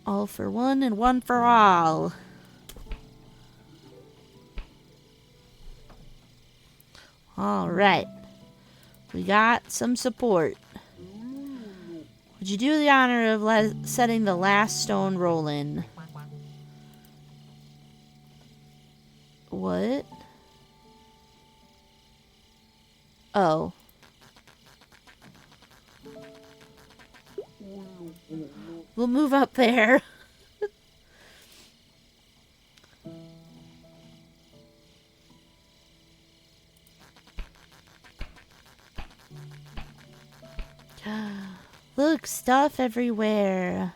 All for one and one for all. All right. We got some support. Would you do the honor of setting the last stone rolling? What? Oh. We'll move up there. Look, stuff everywhere.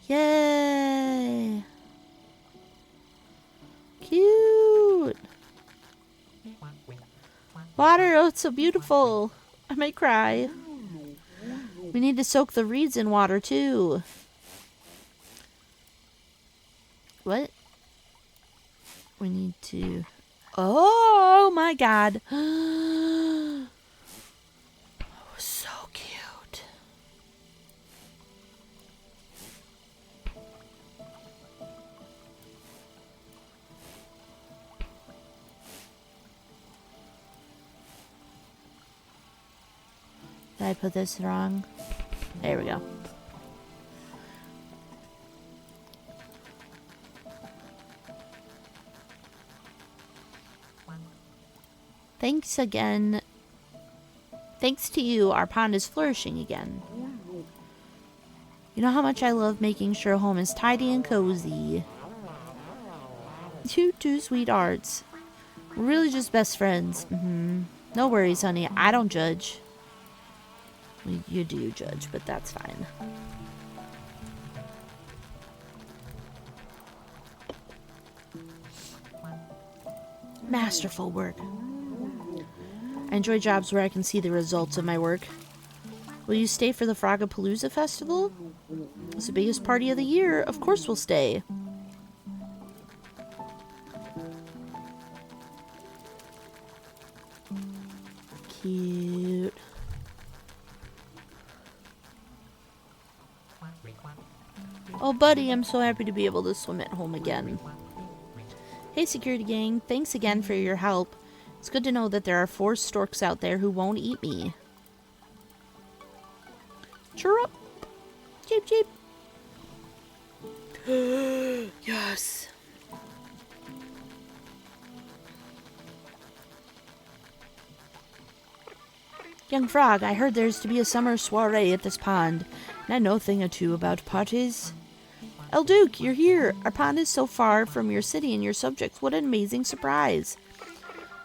Yay! Cute! Water, oh, it's so beautiful. I might cry. We need to soak the reeds in water, too. What? We need to... Oh my god. Oh, so cute. Did I put this wrong? There we go. Thanks again. Thanks to you, our pond is flourishing again. You know how much I love making sure home is tidy and cozy. You two sweethearts. We're really just best friends. No worries, honey. I don't judge. Well, you do judge, but that's fine. Masterful work. I enjoy jobs where I can see the results of my work. Will you stay for the Frogapalooza festival? It's the biggest party of the year. Of course we'll stay. Cute. Oh, buddy, I'm so happy to be able to swim at home again. Hey, security gang. Thanks again for your help. It's good to know that there are 4 storks out there who won't eat me. Chirrup! Cheep, cheep! Yes! Young Frog, I heard there's to be a summer soiree at this pond, and I know a thing or two about parties. El Duke, you're here. Our pond is so far from your city and your subjects. What an amazing surprise.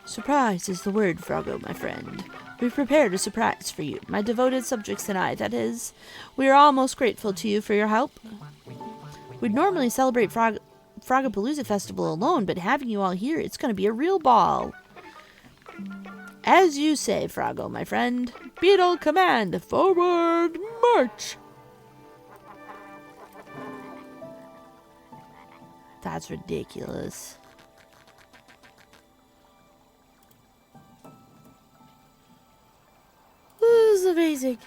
Surprise is the word, Froggo, my friend. We've prepared a surprise for you, my devoted subjects and I, that is. We are all most grateful to you for your help. We'd normally celebrate Frogapalooza Festival alone, but having you all here, it's going to be a real ball. As you say, Froggo, my friend. Beetle, command, forward, march! That's ridiculous. This is amazing.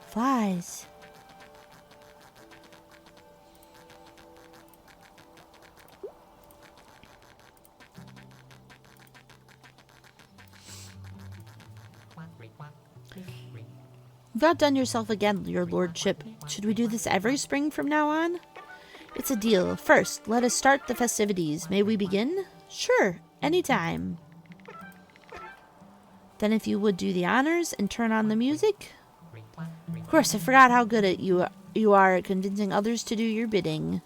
Flies. You've outdone yourself again, your lordship. Should we do this every spring from now on? It's a deal. First, let us start the festivities. May we begin? Sure, anytime. Then if you would do the honors and turn on the music. Of course, I forgot how good at you are at convincing others to do your bidding.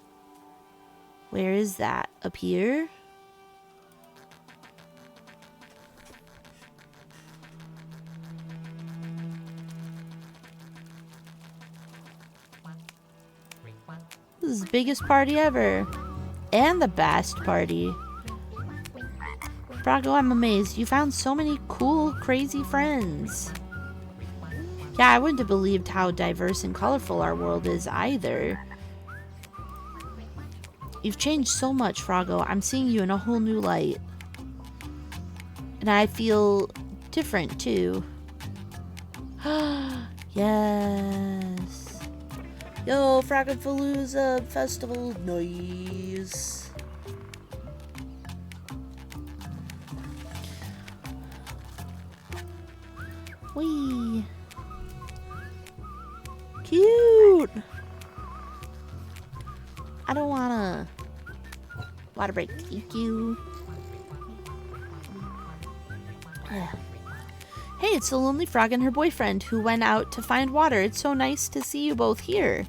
Where is that? Up here? This is the biggest party ever. And the best party. Froggo, I'm amazed. You found so many cool, crazy friends. Yeah, I wouldn't have believed how diverse and colorful our world is either. You've changed so much, Froggo. I'm seeing you in a whole new light. And I feel different, too. Yes. Yo, Frogapalooza Festival. Nice. Wee. Cute. I don't wanna water break. Thank you. Hey, it's the lonely frog and her boyfriend who went out to find water. It's so nice to see you both here.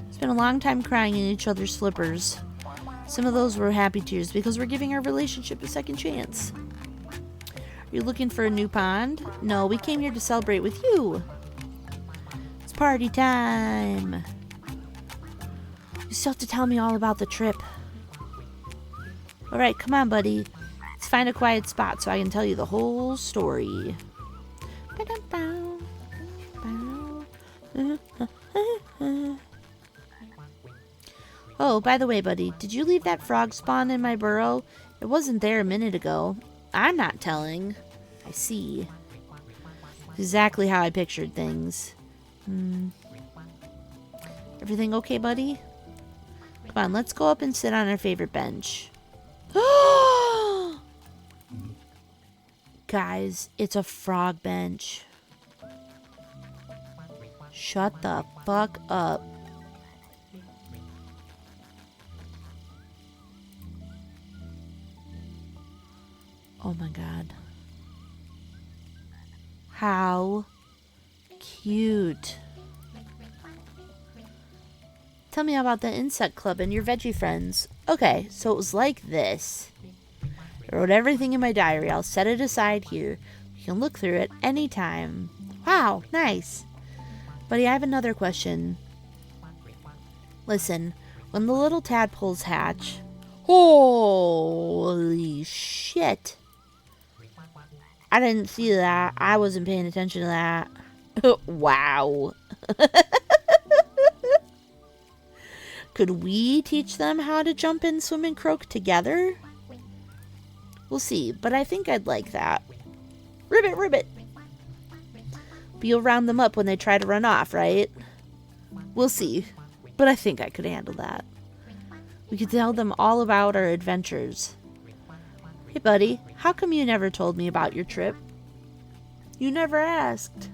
It's been a long time crying in each other's slippers. Some of those were happy tears because we're giving our relationship a second chance. Are you looking for a new pond? No, we came here to celebrate with you. It's party time. You still have to tell me all about the trip. Alright, come on, buddy. Let's find a quiet spot so I can tell you the whole story. Oh, by the way, buddy, did you leave that frog spawn in my burrow? It wasn't there a minute ago. I'm not telling. I see. Exactly how I pictured things. Everything okay, buddy? Come on, let's go up and sit on our favorite bench. Guys, it's a frog bench. Shut the fuck up. Oh my god. How cute. Tell me about the insect club and your veggie friends. Okay, so it was like this. I wrote everything in my diary. I'll set it aside here. You can look through it anytime. Wow, nice. Buddy, I have another question. Listen, when the little tadpoles hatch... Holy shit. I didn't see that. I wasn't paying attention to that. Wow. Could we teach them how to jump and swim and croak together? We'll see, but I think I'd like that. Ribbit, ribbit. But you'll round them up when they try to run off, right? We'll see, but I think I could handle that. We could tell them all about our adventures. Hey, buddy, how come you never told me about your trip? You never asked.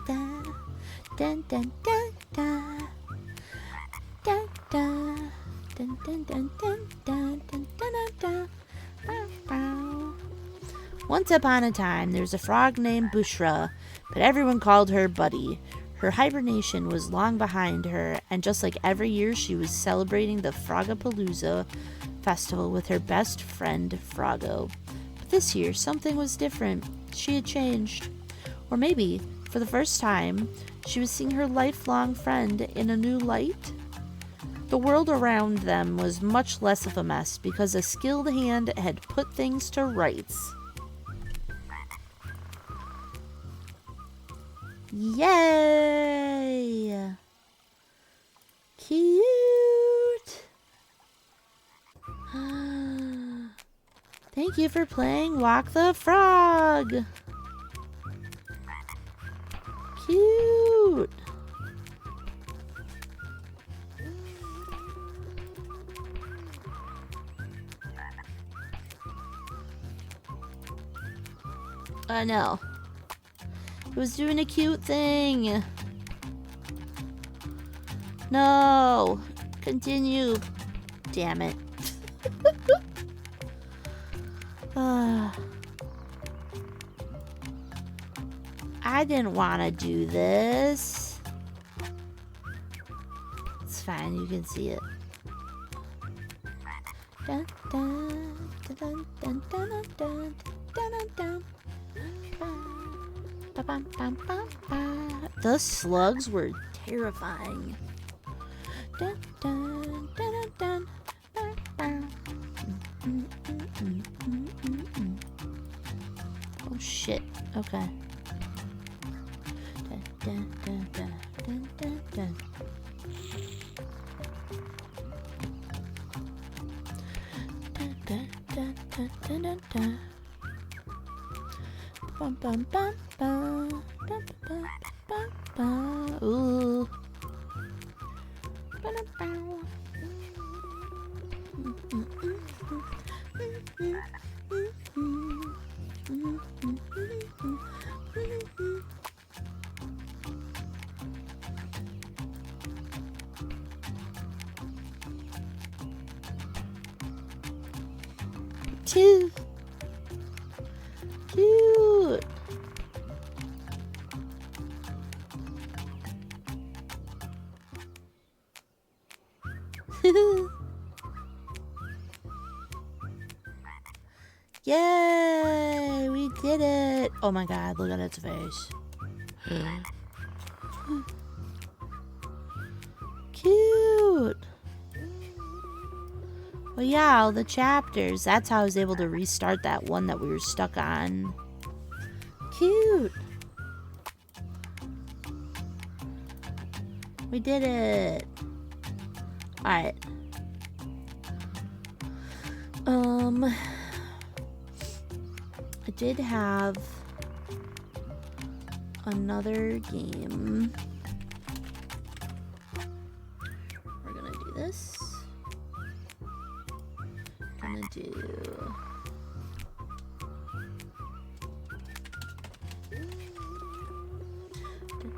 Da, dun, dun, dun, da. Da, da. Dun, dun, dun, dun, dun, dun, dun, dun, dun. Bow, bow. Once upon a time, there was a frog named Bushra, but everyone called her Buddy. Her hibernation was long behind her, and just like every year, she was celebrating the Frogapalooza festival with her best friend, Froggo. But this year, something was different. She had changed. Or maybe, for the first time, she was seeing her lifelong friend in a new light. The world around them was much less of a mess because a skilled hand had put things to rights. Yay! Cute! Thank you for playing Walk the Frog! Cute! I know. It was doing a cute thing. No. Continue. Damn it. I didn't want to do this. It's fine. You can see it. Dun, dun, dun, dun, dun, dun, dun, dun, dun. The slugs were terrifying. Dun, dun, dun, dun, dun. Oh shit. Okay. Dun, dun, dun, dun, dun, dun, dun. Dun, dun, dun, dun, dun, dun, dun. Bum, bum, bum, bum, bum, bum, bum, bum. Ooh. Cute. Cute. Yay! We did it! Oh my god, look at its face. Cute! Well, yeah, all the chapters. That's how I was able to restart that one that we were stuck on. Cute! We did it! Alright. I did have another game. We're gonna do this. Gonna do...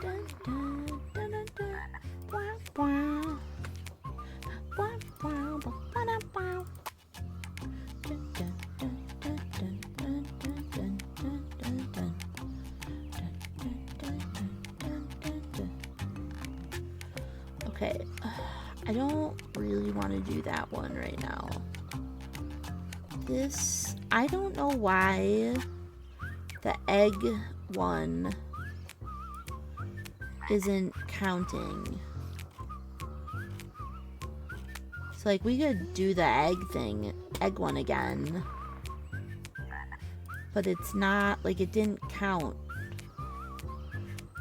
Dun, dun, dun, dun, dun. Wow, wow. Wow, wow, wow, wow, wow. Dun, dun, dun, dun, dun, dun, dun, dun, dun, dun, dun. Dun, dun, dun, dun, dun, dun. Okay, I don't really want to do that one right now. This, I don't know why the egg one isn't counting. So like we could do the egg one again. But it's not, like it didn't count.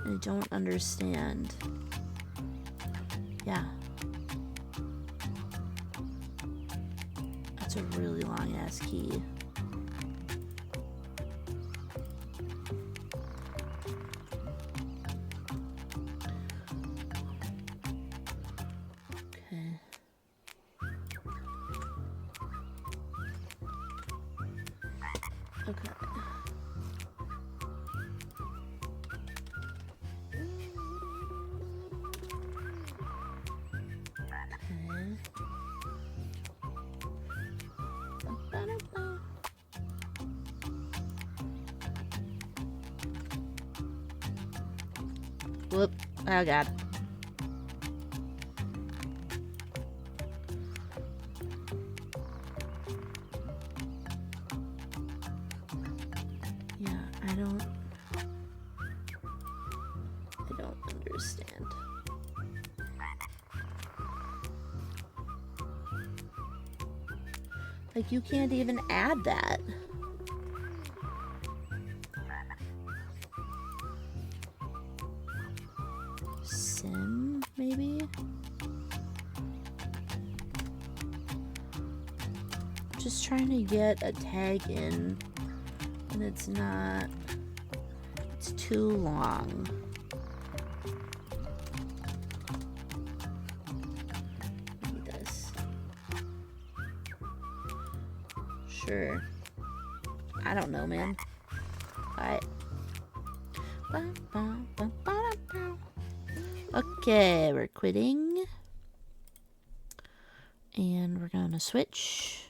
I don't understand. Yeah. That's a really long ass key. Okay. Whoop. Oh, God. Yeah, I don't understand. Like, you can't even add that. Sim, maybe? Just trying to get a tag in, and it's not. It's too long. Maybe this. Sure. I don't know, man. Alright. Okay, we're quitting. And we're gonna switch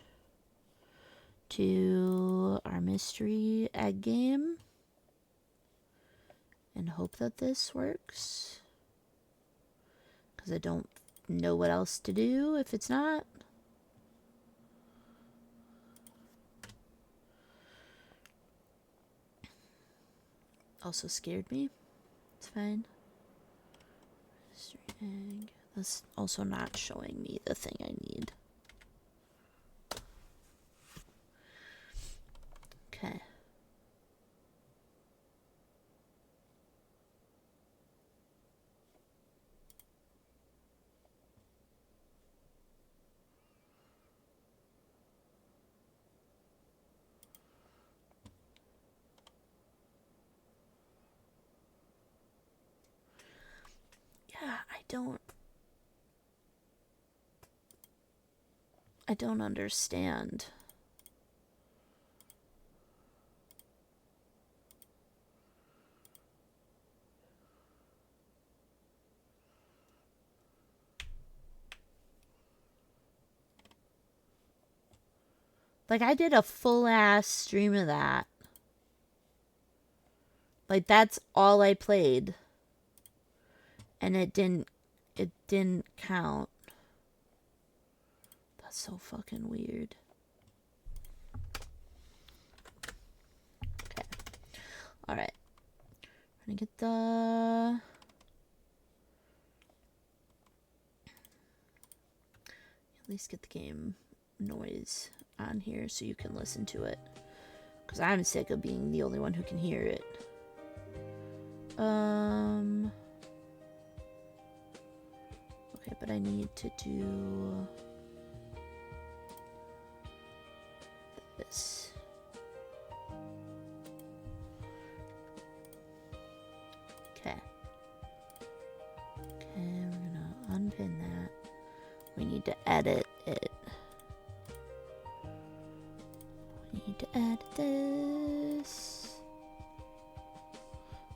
to our mystery egg game. And hope that this works. Because I don't know what else to do if it's not. Also scared me. It's fine. Mystery egg. That's also not showing me the thing I need. Okay. Yeah, I don't understand. Like, I did a full ass stream of that. Like, that's all I played. And it didn't count. That's so fucking weird. Okay. Alright. I'm gonna get the... At least get the game noise on here so you can listen to it. Because I'm sick of being the only one who can hear it. Okay, but I need to do this. Okay. Okay, we're gonna unpin that. We need to edit it. We need to edit this.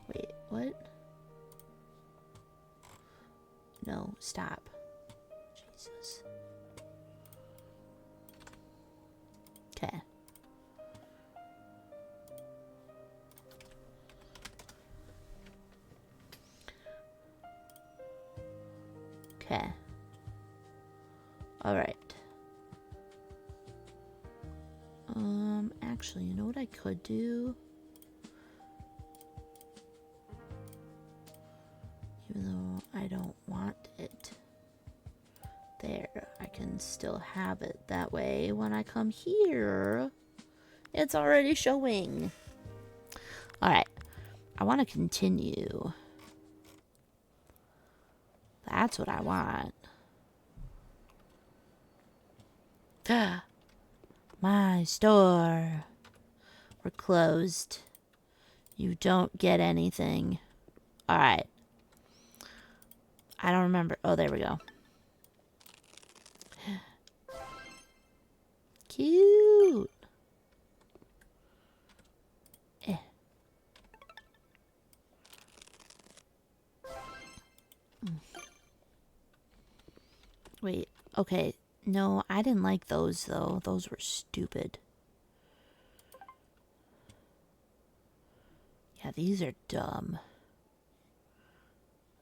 Wait, what? No, stop. Jesus. Okay. Okay. Alright. Actually, you know what I could do? Even though I don't want it there, I can still have it. That way, when I come here, it's already showing. Alright. I want to continue. That's what I want. My store. We're closed. You don't get anything. Alright. I don't remember. Oh, there we go. Cute. Eh. Wait. Okay. No, I didn't like those, though. Those were stupid. Yeah, these are dumb.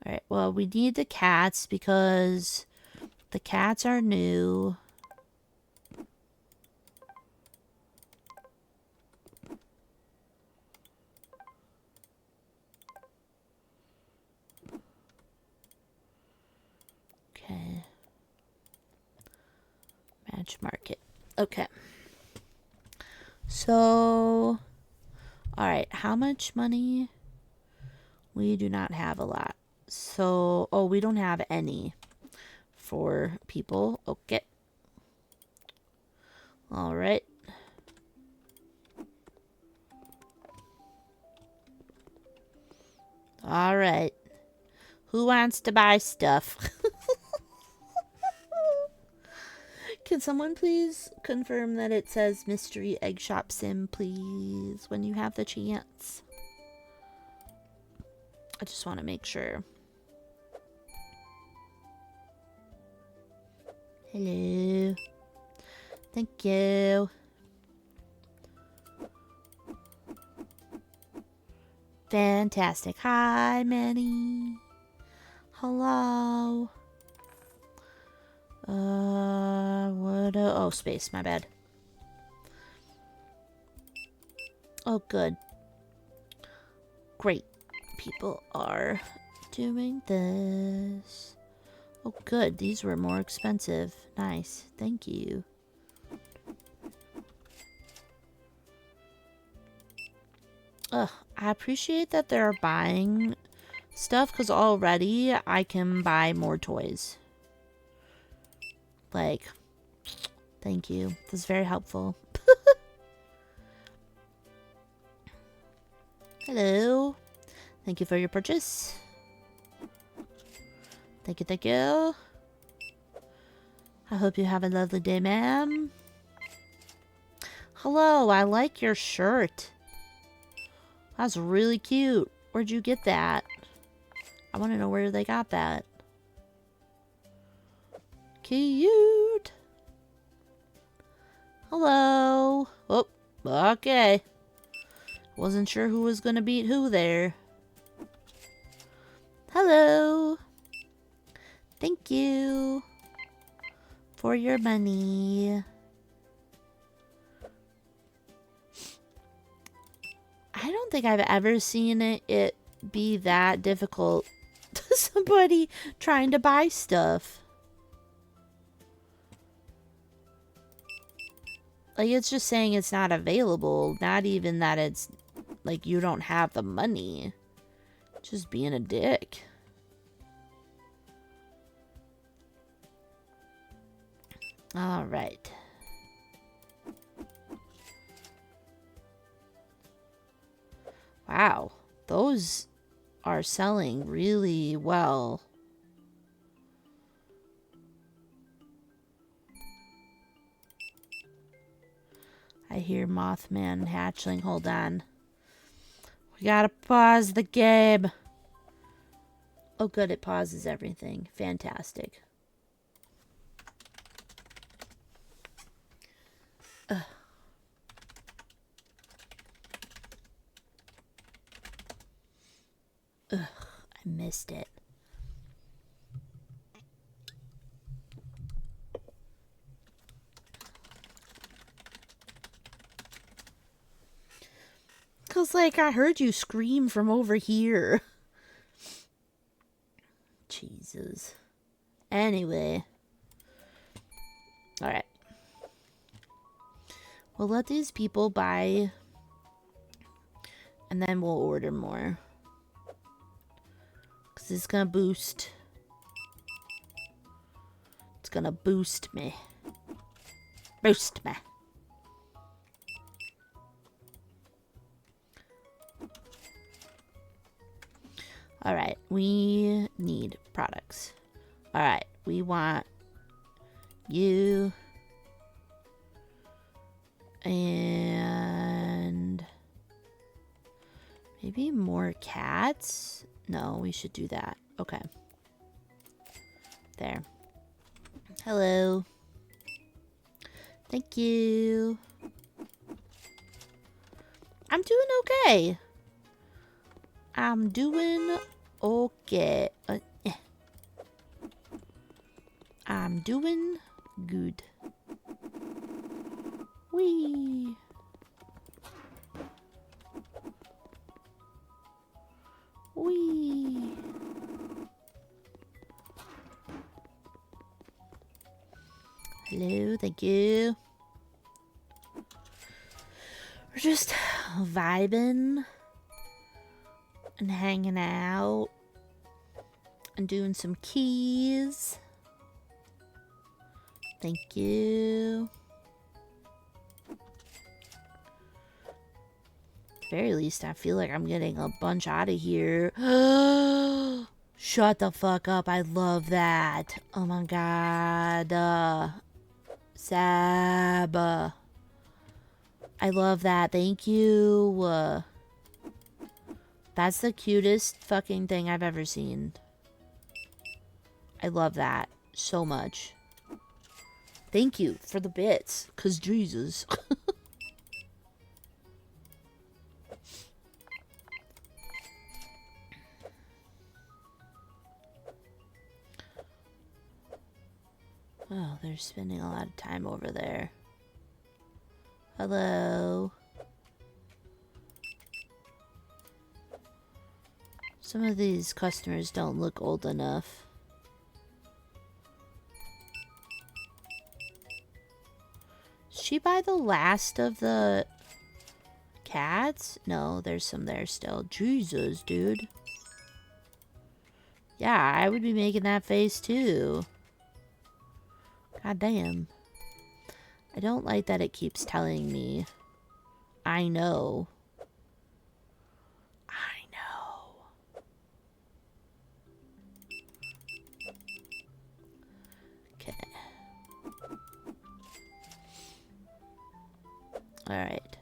Alright, well, we need the cats because the cats are new. Okay. Match market. Okay. So, alright, how much money? We do not have a lot. So, oh, we don't have any for people. Okay. Alright. Alright. Who wants to buy stuff? Can someone please confirm that it says Mystery Egg Shop Sim, please, when you have the chance? I just want to make sure. Hello. Thank you. Fantastic. Hi, Manny. Hello. What? Oh, space. My bad. Oh, good. Great. People are doing this. Oh, good. These were more expensive. Nice. Thank you. Ugh, I appreciate that they're buying stuff because already I can buy more toys. Like, thank you. This is very helpful. Hello. Thank you for your purchase. Thank you, thank you. I hope you have a lovely day, ma'am. Hello, I like your shirt. That's really cute. Where'd you get that? I want to know where they got that. Cute. Hello. Oh, okay. Wasn't sure who was gonna beat who there. Hello. Thank you for your money. I don't think I've ever seen it be that difficult to somebody trying to buy stuff. Like, it's just saying it's not available. Not even that it's, like, you don't have the money. Just being a dick. Alright. Wow. Those are selling really well. I hear Mothman hatchling. Hold on. We gotta pause the game. Oh, good. It pauses everything. Fantastic. Ugh. Ugh. I missed it. Cause, like, I heard you scream from over here. Jesus. Anyway. Alright. We'll let these people buy. And then we'll order more. Cause it's gonna boost. It's gonna boost me. Boost me. Alright, we need products. Alright, we want you and maybe more cats? No, we should do that. Okay. There. Hello. Thank you. I'm doing okay. I'm doing Okay. I'm doing good. Whee! Whee! Hello, thank you. We're just vibing and hanging out and doing some keys. Thank you. At the very least, I feel like I'm getting a bunch out of here. Shut the fuck up. I love that. Oh my god. Sab. I love that. Thank you. That's the cutest fucking thing I've ever seen. I love that so much. Thank you for the bits, 'cause Jesus. Oh, they're spending a lot of time over there. Hello. Some of these customers don't look old enough. Did she buy the last of the cats? No, there's some there still. Jesus, dude. Yeah, I would be making that face too. God damn. I don't like that it keeps telling me. I know. I know. Okay. Alright.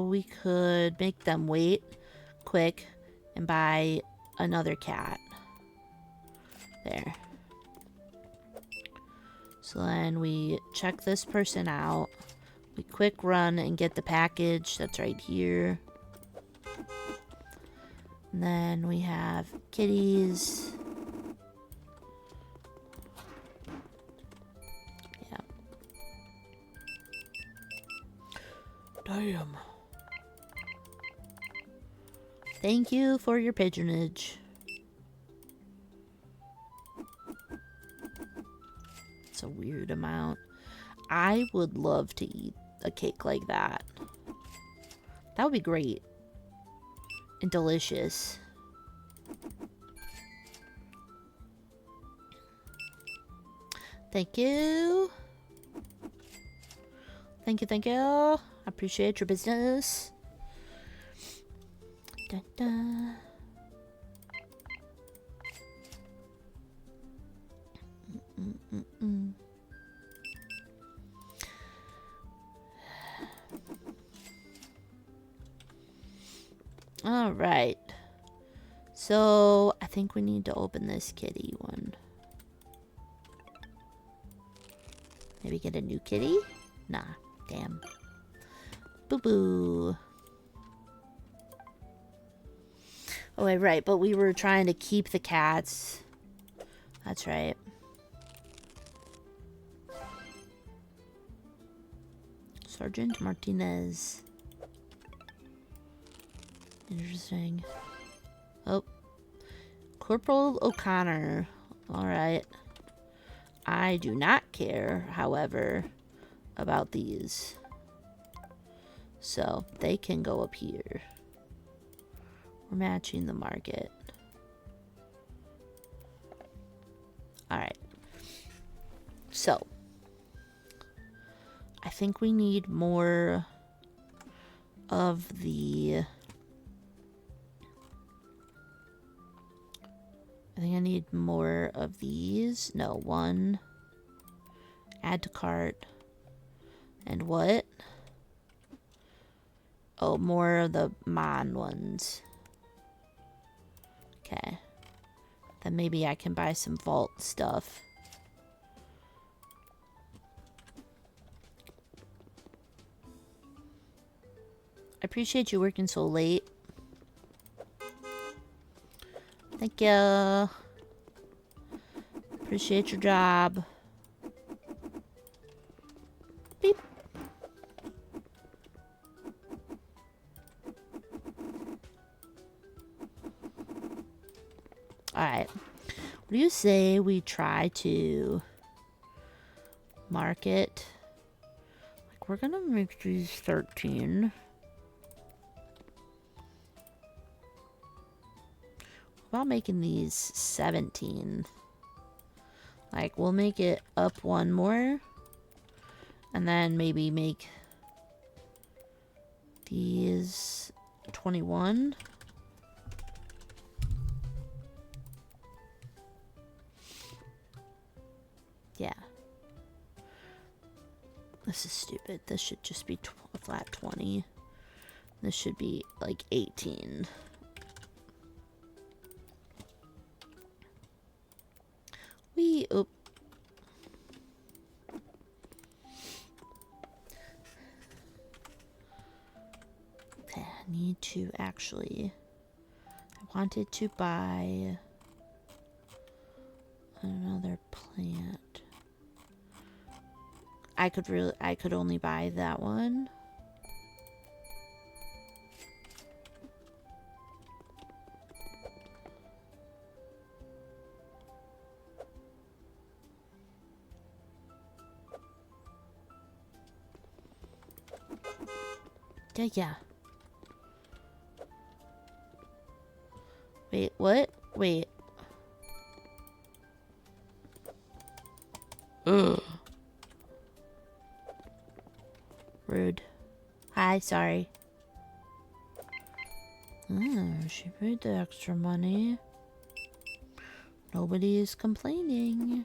We could make them wait quick and buy another cat. There. So then we check this person out. We quick run and get the package that's right here. And then we have kitties. Yeah. Damn. Thank you for your patronage. It's a weird amount. I would love to eat a cake like that. That would be great. And delicious. Thank you. Thank you, thank you. I appreciate your business. Da, da. All right. So I think we need to open this kitty one. Maybe get a new kitty? Nah, damn. Boo boo. Oh, wait, right, but we were trying to keep the cats. That's right. Sergeant Martinez. Interesting. Oh. Corporal O'Connor. Alright. I do not care, however, about these. So, they can go up here. We're matching the market. Alright. So, I think we need more of the... I think I need more of these. No, one. Add to cart. And what? Oh, more of the Mon ones. Okay. Then maybe I can buy some vault stuff. I appreciate you working so late. Thank you. Appreciate your job. Beep. Alright. What do you say we try to market? Like, we're gonna make these 13. What about making these 17? Like, we'll make it up one more. And then maybe make these 21. Yeah. This is stupid. This should just be a flat 20. This should be like 18. Oop. Okay, I need to actually, I wanted to buy another plant. I could only buy that one. Yeah. Wait, what? Wait. Ugh. Rude. Hi, sorry. Oh, she paid the extra money. Nobody is complaining.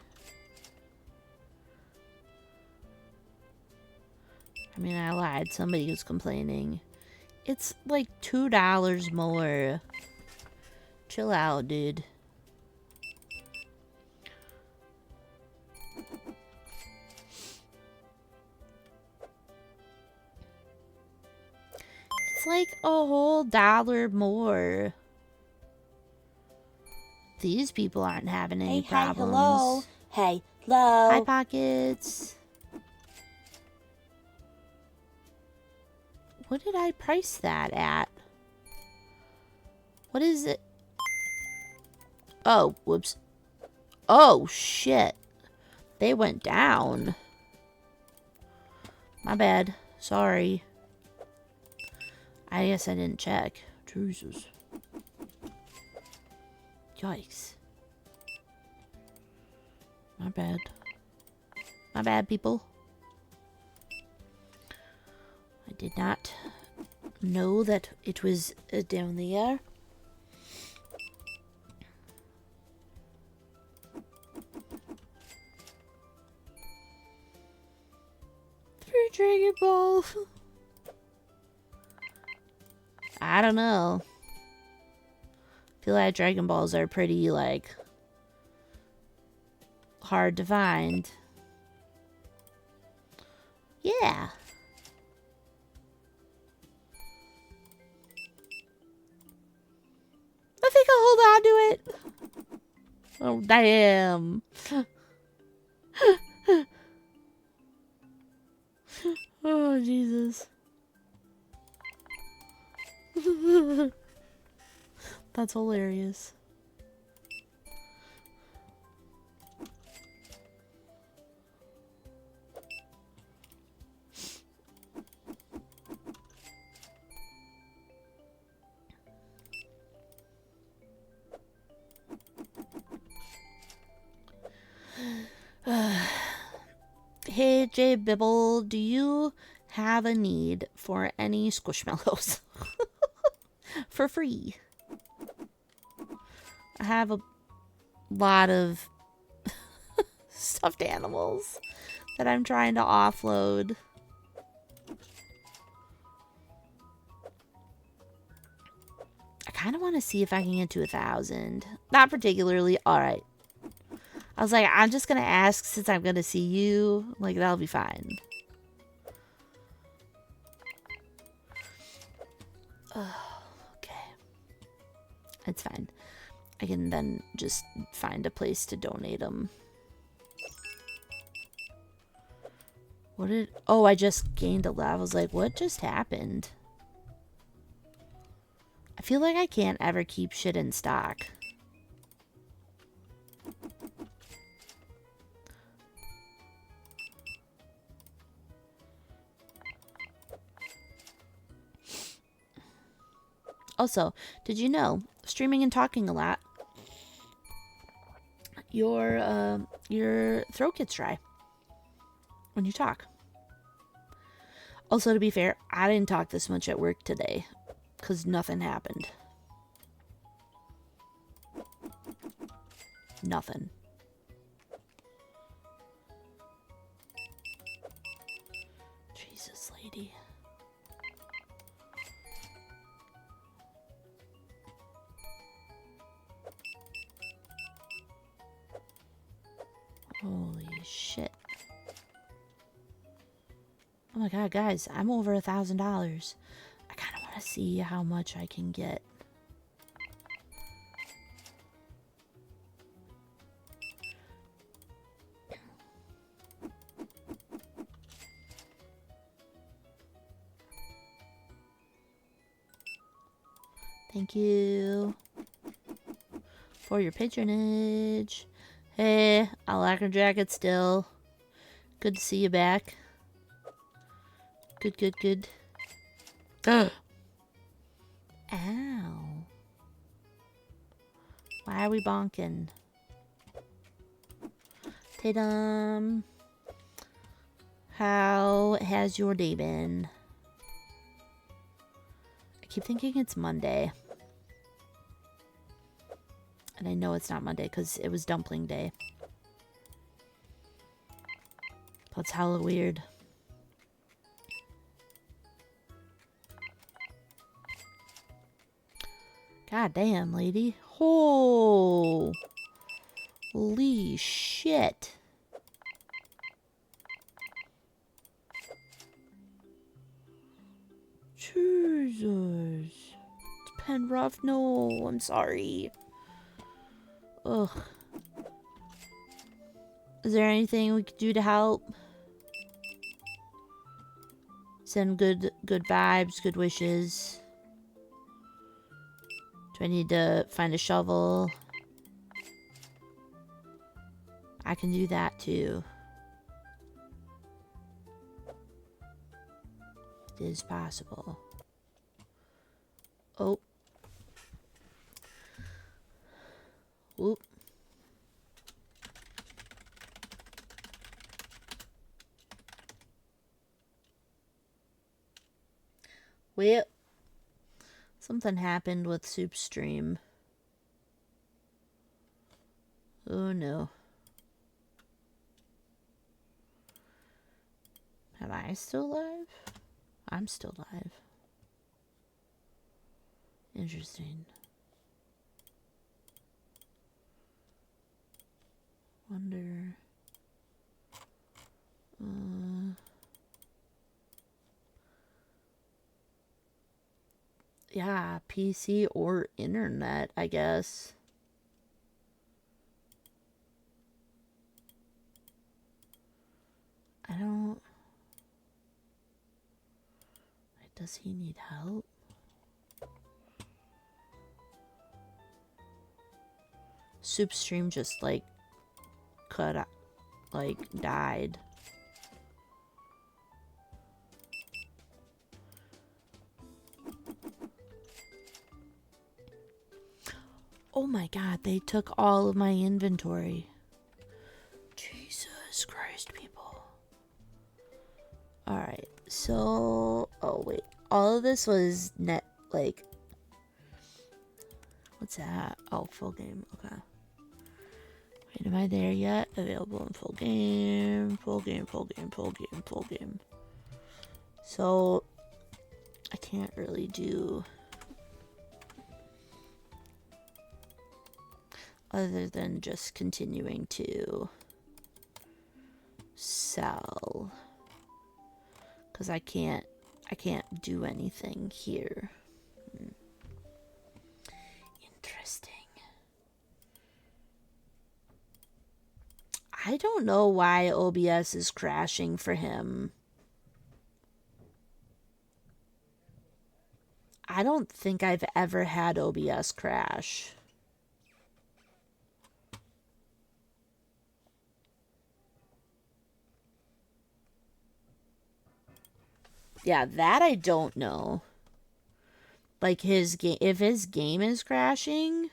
I mean, I lied. Somebody was complaining. It's like $2 more. Chill out, dude. It's like a whole $1 more. These people aren't having any problems. Hello. Hey, hello. Hi, Pockets. What did I price that at? What is it? Oh, whoops. Oh, shit. They went down. My bad. Sorry. I guess I didn't check. Jesus. Yikes. My bad. My bad, people. I did not know that it was down there. Three Dragon Ball. I don't know. I feel like Dragon Balls are pretty, like, hard to find. Yeah. I think I'll hold on to it. Oh, damn. Oh, Jesus. That's hilarious. Hey, J Bibble, do you have a need for any squishmallows? For free. I have a lot of stuffed animals that I'm trying to offload. I kind of want to see if I can get to 1,000. Not particularly. Alright. I was like, I'm just going to ask since I'm going to see you. Like, that'll be fine. Oh, okay. It's fine. I can then just find a place to donate them. What did... Oh, I just gained a level. I was like, what just happened? I feel like I can't ever keep shit in stock. Also, did you know, streaming and talking a lot, your throat gets dry when you talk. Also, to be fair, I didn't talk this much at work today because nothing happened. Nothing. Jesus, lady. Holy shit. Oh my god, guys, I'm over $1,000. I kind of want to see how much I can get. Thank you for your patronage. Hey, I like her jacket still. Good to see you back. Good, good, good. Ow. Why are we bonking? Tatum. How has your day been? I keep thinking it's Monday. And I know it's not Monday because it was dumpling day. That's hella weird. God damn, lady. Holy shit. Jesus. It's pen rough. No, I'm sorry. Ugh. Is there anything we could do to help? Send good vibes, good wishes. Do I need to find a shovel? I can do that too. It is possible. Oh. Whoop. Well, something happened with Soup Stream. Oh no. Am I still live? I'm still live. Interesting. Wonder. Yeah, PC or internet, I guess. I don't... Does he need help? Soup Stream just, like, cut out, like, died. Oh my god, they took all of my inventory. Jesus Christ, people. Alright, so... Oh, wait. All of this was net, like... What's that? Oh, full game. Okay. Wait, am I there yet? Available in full game. Full game, full game, full game, full game. So... I can't really do... Other than just continuing to... sell. Because I can't do anything here. Interesting. I don't know why OBS is crashing for him. I don't think I've ever had OBS crash. Yeah, that I don't know. Like his game, if his game is crashing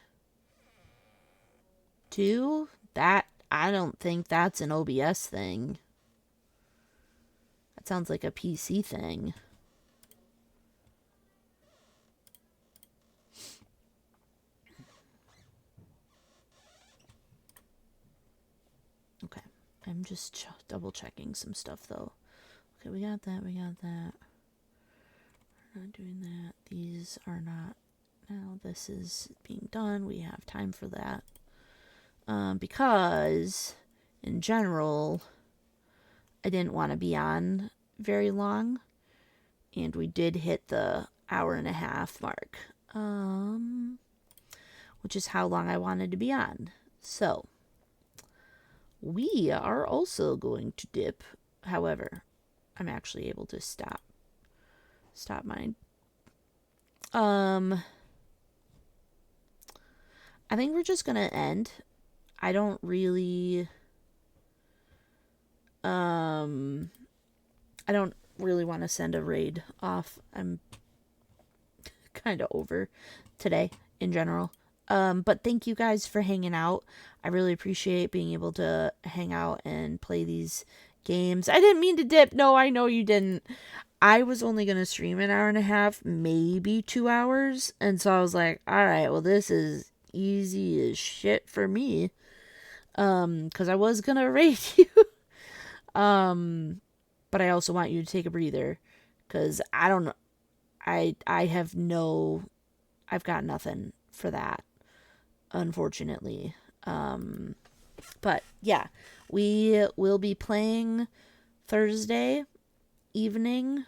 too, that I don't think that's an OBS thing. That sounds like a PC thing. Okay, I'm just double checking some stuff though. Okay, we got that, we got that. We're not doing that. These are not. Now this is being done. We have time for that. Because in general, I didn't want to be on very long. And we did hit the hour-and-a-half mark. Which is how long I wanted to be on. So, we are also going to dip. However, I'm actually able to stop mine. I think we're just gonna end. I don't really I don't really want to send a raid off. I'm kind of over today in general. But thank you guys for hanging out. I really appreciate being able to hang out and play these games. I didn't mean to dip. No, I know you didn't. I was only going to stream an hour and a half, maybe 2 hours. And so I was like, all right, well, this is easy as shit for me. Because I was going to raid you. But I also want you to take a breather. Because I don't know. I've got nothing for that, unfortunately. But yeah, we will be playing Thursday evening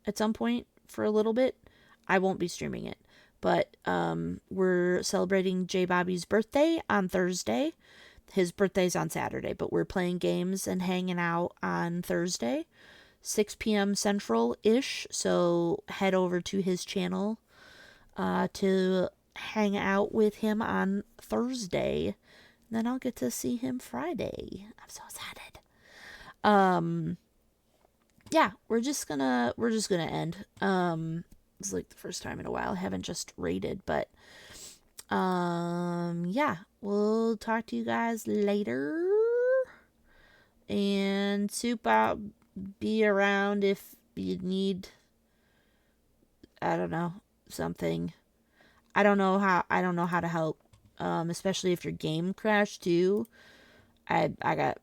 at some point for a little bit. I won't be streaming it, but we're celebrating J Bobby's birthday on Thursday. His birthday's on Saturday, but we're playing games and hanging out on Thursday, 6 p.m. Central-ish. So head over to his channel to hang out with him on Thursday. Then I'll get to see him Friday. I'm so excited. Yeah, we're just gonna end. It's like the first time in a while I haven't just rated, but yeah, we'll talk to you guys later. And Soup, I'll be around if you need, I don't know, something. I don't know how to help. Especially if your game crashed too. I got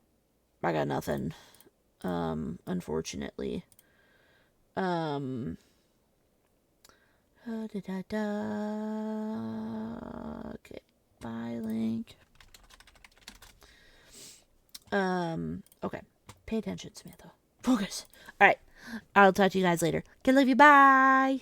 nothing. Unfortunately. Okay, bye, Link. Okay. Pay attention, Samantha. Focus. Alright. I'll talk to you guys later. Okay, love you. Bye.